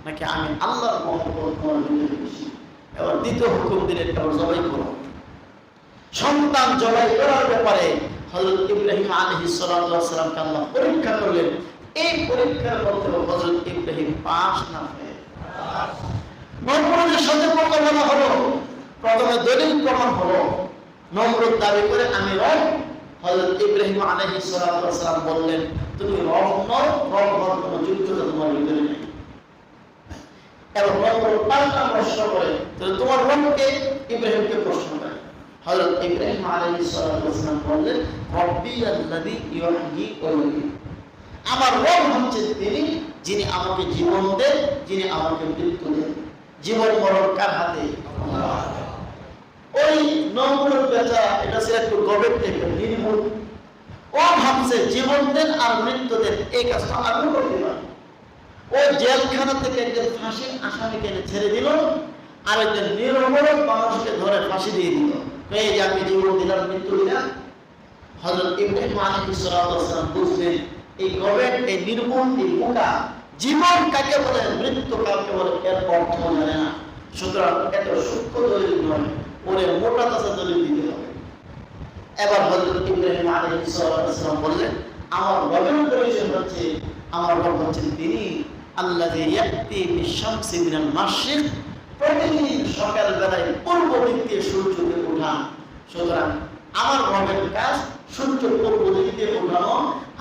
নাকি আমি আল্লাহর মহব্বত তোমার ভিতরে বেশি? এবার দ্বিতীয় হুকুম দিলেন, এবার জবাই করো। সন্তান জবাই করার ব্যাপারে হযরত ইব্রাহিম আলাইহিস সালামকে আল্লাহ পরীক্ষা করলেন। এই পরীক্ষার মধ্যে হযরত ইব্রাহিম পাস না ফেল? নমরুদের সাথে মোকাবেলা হলো। প্রথমে দলিল প্রমাণ হলো, নমরুদ দাবি করে আমি রব। হযরত ইব্রাহিম আলাইহিস সালাম বললেন তুমি রব নও, রব হওয়ার কোনো যোগ্যতা তোমার ভিতরে নেই। এবং নমরুদ পাল্টা প্রশ্ন করে, তোমার রবকে? ইব্রাহিমকে প্রশ্ন করে। হযরত ইব্রাহিম আলাইহিস সালাম বললেন রব্বি আল্লাযী ইউহয়ী ওয়া ইউমীত, আমার রব হচ্ছে তিনি যিনি আমাকে জীবন দেন, যিনি আমাকে মৃত্যু দেন। জীবন মরণ কার হাতে? আল্লাহর। ওই নমরুদ বেচারা, এটা ছিল একটু গবেট টাইপের, নির্মূল। ও ভাবছে জীবন দেন আর মৃত্যু দেন, এই কাজটা আমিও করতে পারি। ও জেলখানা থেকে একজন ফাঁসির আসামিকে এনে ছেড়ে দিল, আর একজন নিরপরাধ মানুষকে ধরে ফাঁসি দিয়ে দিল। এই যে আমি জীবন দিলাম, মৃত্যু দিলাম। হযরত ইব্রাহিম আলাইহিস সালাম বুঝলেন এই গবেট, এই নির্মূল, এই বোকা, জীবন কাকে বলে, মৃত্যু কাকে বলে এর অর্থ জানে না। সুতরাং এত সূক্ষ্ম দলিল নয়, ওরে মোটা তাজা দলিল দিতে হবে। এবার হযরত ইব্রাহিম আলাইহিস সালাম বললেন আমার রবের পরিচয় হচ্ছে, আমার রব হচ্ছেন তিনি আল্লাযী ইয়াতি বিশ-শামসি মিনাল মাশরিক, প্রতিদিন সকাল বেলায় পূর্ব দিক দিয়ে সূর্যকে ওঠান। সুতরাং আমার রবের কাজ সূর্য পূর্ব দিক দিয়ে ওঠানো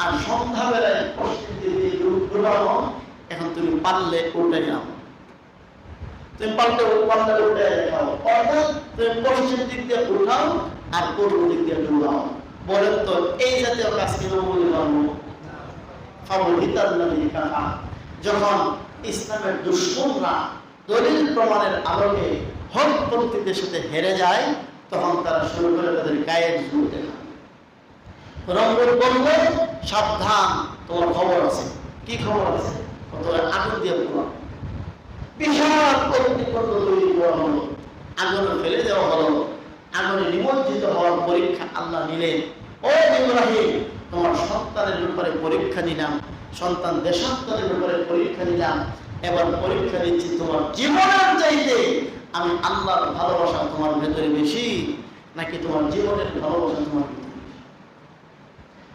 আর সন্ধ্যা বেলায় পশ্চিম দিক দিয়ে ডুবানো। এখন তুমি পারলে ওটাই নাও, তুমি পাল্টে উঠে দেখাও, অর্থাৎ তুমি পশ্চিম দিক দিয়ে উঠাও আর পূর্ব দিক দিয়ে ডুবাও। বলেন তো এই জাতীয় কাজ কি নমরুদ করবো? যখন ইসলামের দুশমনরা দলিল প্রমাণের আলোকে হকপন্থীদের সাথে হেরে যায়, তখন তারা শুরু করে তাদের গায়ের জোর দেখা। নমরুদ বলল সাবধান, তোমার খবর আছে। কি খবর আছে? তোরা আগুন দিয়ে পুরো বিশাল অগ্নিকুণ্ড তৈরি করা হলো, আগুনে ফেলে দেওয়া হলো। আগুনে নিমজ্জিত হওয়ার পরীক্ষা আল্লাহ নিলেন। ও ইব্রাহিম, তোমার সন্তানের ব্যাপারে পরীক্ষা নিলাম, সন্তান দেশান্তরের ব্যাপারে পরীক্ষা নিলাম। এবার পরীক্ষা নিচ্ছি তোমার জীবনের চাইতে আমি আল্লাহর ভালোবাসা তোমার ভেতরে বেশি নাকি তোমার জীবনের ভালোবাসা তোমার ভিতরে বেশি?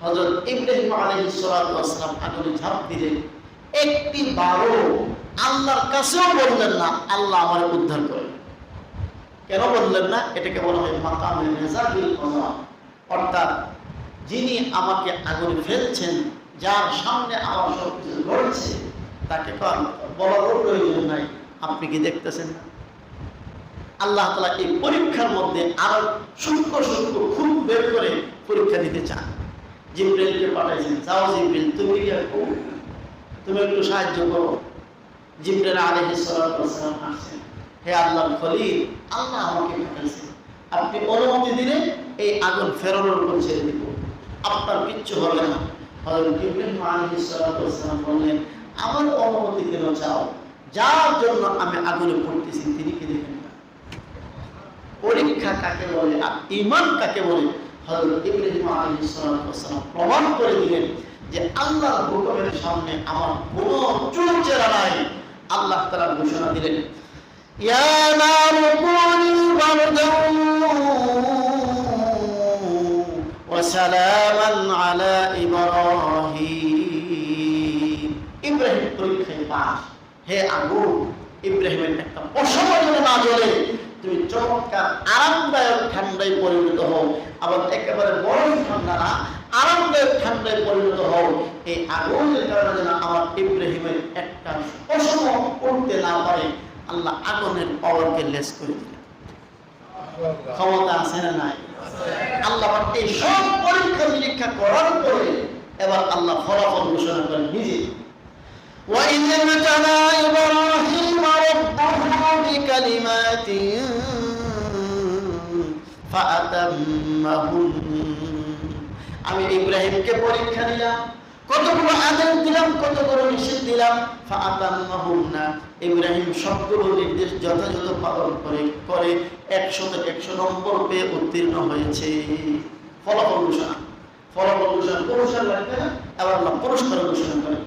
হযরত ইব্রাহিম আলাইহিস সালাম আগুনে ঝাঁপ দিলেন। একটি বারো আল্লাহর কাছেও বললেন না আল্লাহ আমার উদ্ধার করেন। কেন বললেন না? এটাকে বলা হয় মাকামে নেজাবিল কযা, অর্থাৎ যিনি আমাকে আগুনে ফেলছেন, যার সামনে আমার সবকিছু ঘটছে, তাকে বলার প্রয়োজন নাই। আপনি কি দেখতেছেন না? আল্লাহ তাআলা এই পরীক্ষার মধ্যে আরো সূক্ষ্ম সূক্ষ্ম খুব বের করে পরীক্ষা দিতে চান। জিবরাইলকে পাঠাইছেন, যাও জিবরাইল তুমি তুমি একটু সাহায্য করো। জিবরাইল আলাইহিস সালাম আসছেন, হে আল্লাহর খলিল, আল্লাহ আমাকে পাঠাইছেন, আপনি অনুমতি দিলে এই আগুন ফেরানোর উপর ছেড়ে দিব, আপনার কিচ্ছু হবে না। হযরত ইব্রাহিম আলাইহিস সালাম বললেন আমার অনুমতি কেন চাও? যার জন্য আমি আগুনে পড়তেছি তিনি কি দেখেন না? পরীক্ষা কাকে বলে আর ঈমান কাকে বলে হযরত ইব্রাহিম আলাইহিস সালাম প্রমাণ করে দিলেন যে আল্লাহর হুকুমের সামনে আমার কোনো চুল চেরা নাই। আল্লাহ তাআলা ঘোষণা দিলেন ইয়া নারু কুনি বারদান ওয়া সালামান আলা ইব্রাহিম। ইব্রাহিম পরীক্ষায় পাস। হে আগুন, ইব্রাহিমের একটা পশমও যেন না জ্বলে, তুমি চমৎকার আরামদায়ক ঠান্ডায় পরিণত হও, আবার একেবারে বরফ ঠান্ডা না, আরামদায়ক ঠান্ডায় পরিণত হও। এই আগুনের কারণে যেন আমার ইব্রাহিমের একটা পশম উঠতে না পারে, আল্লাহ আগুনের পাওয়ারকে লেস করে দিলেন। ক্ষমতা আছে না নাই? আল্লাহ এই সব পরীক্ষা নিরীক্ষা করার পরে এবার আল্লাহ ফলাফল ঘোষণা করেন নিজে। وَإِذِ ابْتَلَى إِبْرَاهِيمَ رَبُّهُ بِكَلِمَاتٍ فَأَتَمَّهُنَّ। আমি ইব্রাহিমকে পরীক্ষা দিলাম, কতগুলো আদেশ দিলাম, কতগুলো নিষেধ দিলাম। فَأَتَمَّهُنَّ, ইব্রাহিম সবগুলো নির্দেশ যথাযথ পালন করে 100 নম্বর পেয়ে উত্তীর্ণ হয়েছে। ফলাফল ঘোষণা, ফলাফল ঘোষণা, পুরস্কার লাগবে না? এবার আল্লাহ পুরস্কার ঘোষণা করেন।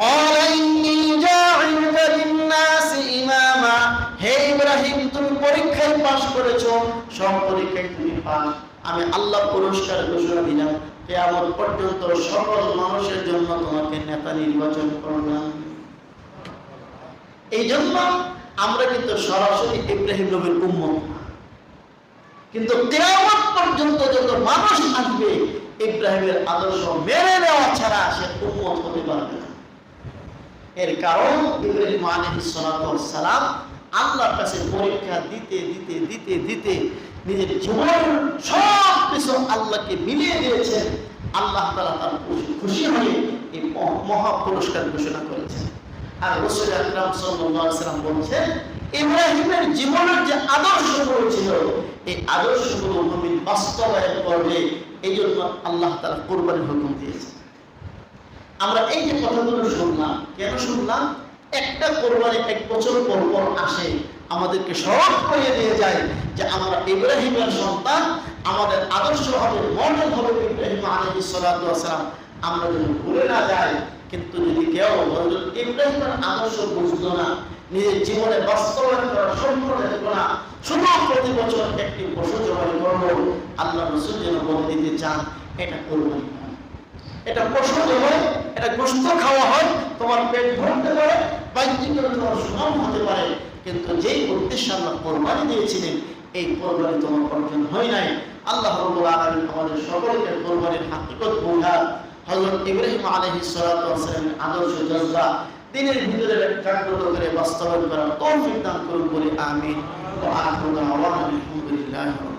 قال إني جاعلك للناس إماما। হে ইব্রাহিম, তুমি পরীক্ষায় পাস করেছো, সব পরীক্ষায় তুমি পাস। আমি আল্লাহ পুরস্কার ঘোষণা দিলাম, কিয়ামত পর্যন্ত সকল মানুষের জন্য তোমাকে নেতা নির্বাচন করলাম। এই জন্য আমরা কিন্তু সরাসরি ইব্রাহিম নবীর উম্মত না, কিন্তু কিয়ামত পর্যন্ত যত মানুষ আসবে ইব্রাহিমের আদর্শ মেনে নেওয়া ছাড়া সে উম্মত হতে পারবে না। এর কারণ ইব্রাহিম আলাইহিস সালাতু ওয়াস সালাম আল্লাহর কাছে পরীক্ষা দিতে দিতে দিতে দিতে নিজের জীবনের সব কিছু আল্লাহকে মিলিয়ে দিয়েছেন। আল্লাহ তাআলা তার খুশি হয়ে এই মহা পুরস্কার ঘোষণা করেছেন। আর রাসূল আকরাম সাল্লাল্লাহু আলাইহি ওয়াসাল্লাম বলেছেন, ইব্রাহিমের জীবনের যে আদর্শগুলো ছিল এই আদর্শগুলো মুমিন বাস্তবায়ন করবে। এই জন্য আল্লাহ তাআলা কুরবানির হুকুম দিয়েছেন। আমরা এই যে কথাগুলো শুনলাম, কেন শুনলাম? একটা কোরবানি 1 বছর পর পর আসে, আমাদেরকে স্মরণ করিয়ে দিয়ে যায় যে আমরা ইব্রাহিমের সন্তান, আমাদের আদর্শ হবে, মডেল হবে ইব্রাহিম আলাইহিস সালাতু ওয়াস সালাম। আমরা যেন ভুলে না যাই। কিন্তু যদি কেউ হযরত ইব্রাহিমের আদর্শ বুঝতো না, নিজের জীবনে বাস্তবায়ন করার সম্ভব হতো না, শুধু প্রতি বছর একটি পশু জবাই করলো, আল্লাহ রাসূল যেন বলে দিতে চান এটা কোরবানি, এটা পশু জবাই, এটা গোশত খাওয়া হয়, তোমার পেট ভরতে পারে, বাহ্যিক তোমার সুনাম হতে পারে, কিন্তু যেই উদ্দেশ্যে আল্লাহ কোরবানি দিয়েছিলেন এই কোরবানি তোমার অর্জন হয় নাই। আল্লাহ রাব্বুল আলামিন আমাদের সকলকে কোরবানির হাকিকত বোঝা, হযরত ইব্রাহিম আলাইহিস সালাতু ওয়াস সালামের আদর্শ জজবা দিনের ভিতরে জাগ্রত করে বাস্তবায়ন করার তৌফিক দান করুন বলে আমিন। ওয়া আখিরু দাওয়ানা আলহামদুলিল্লাহি।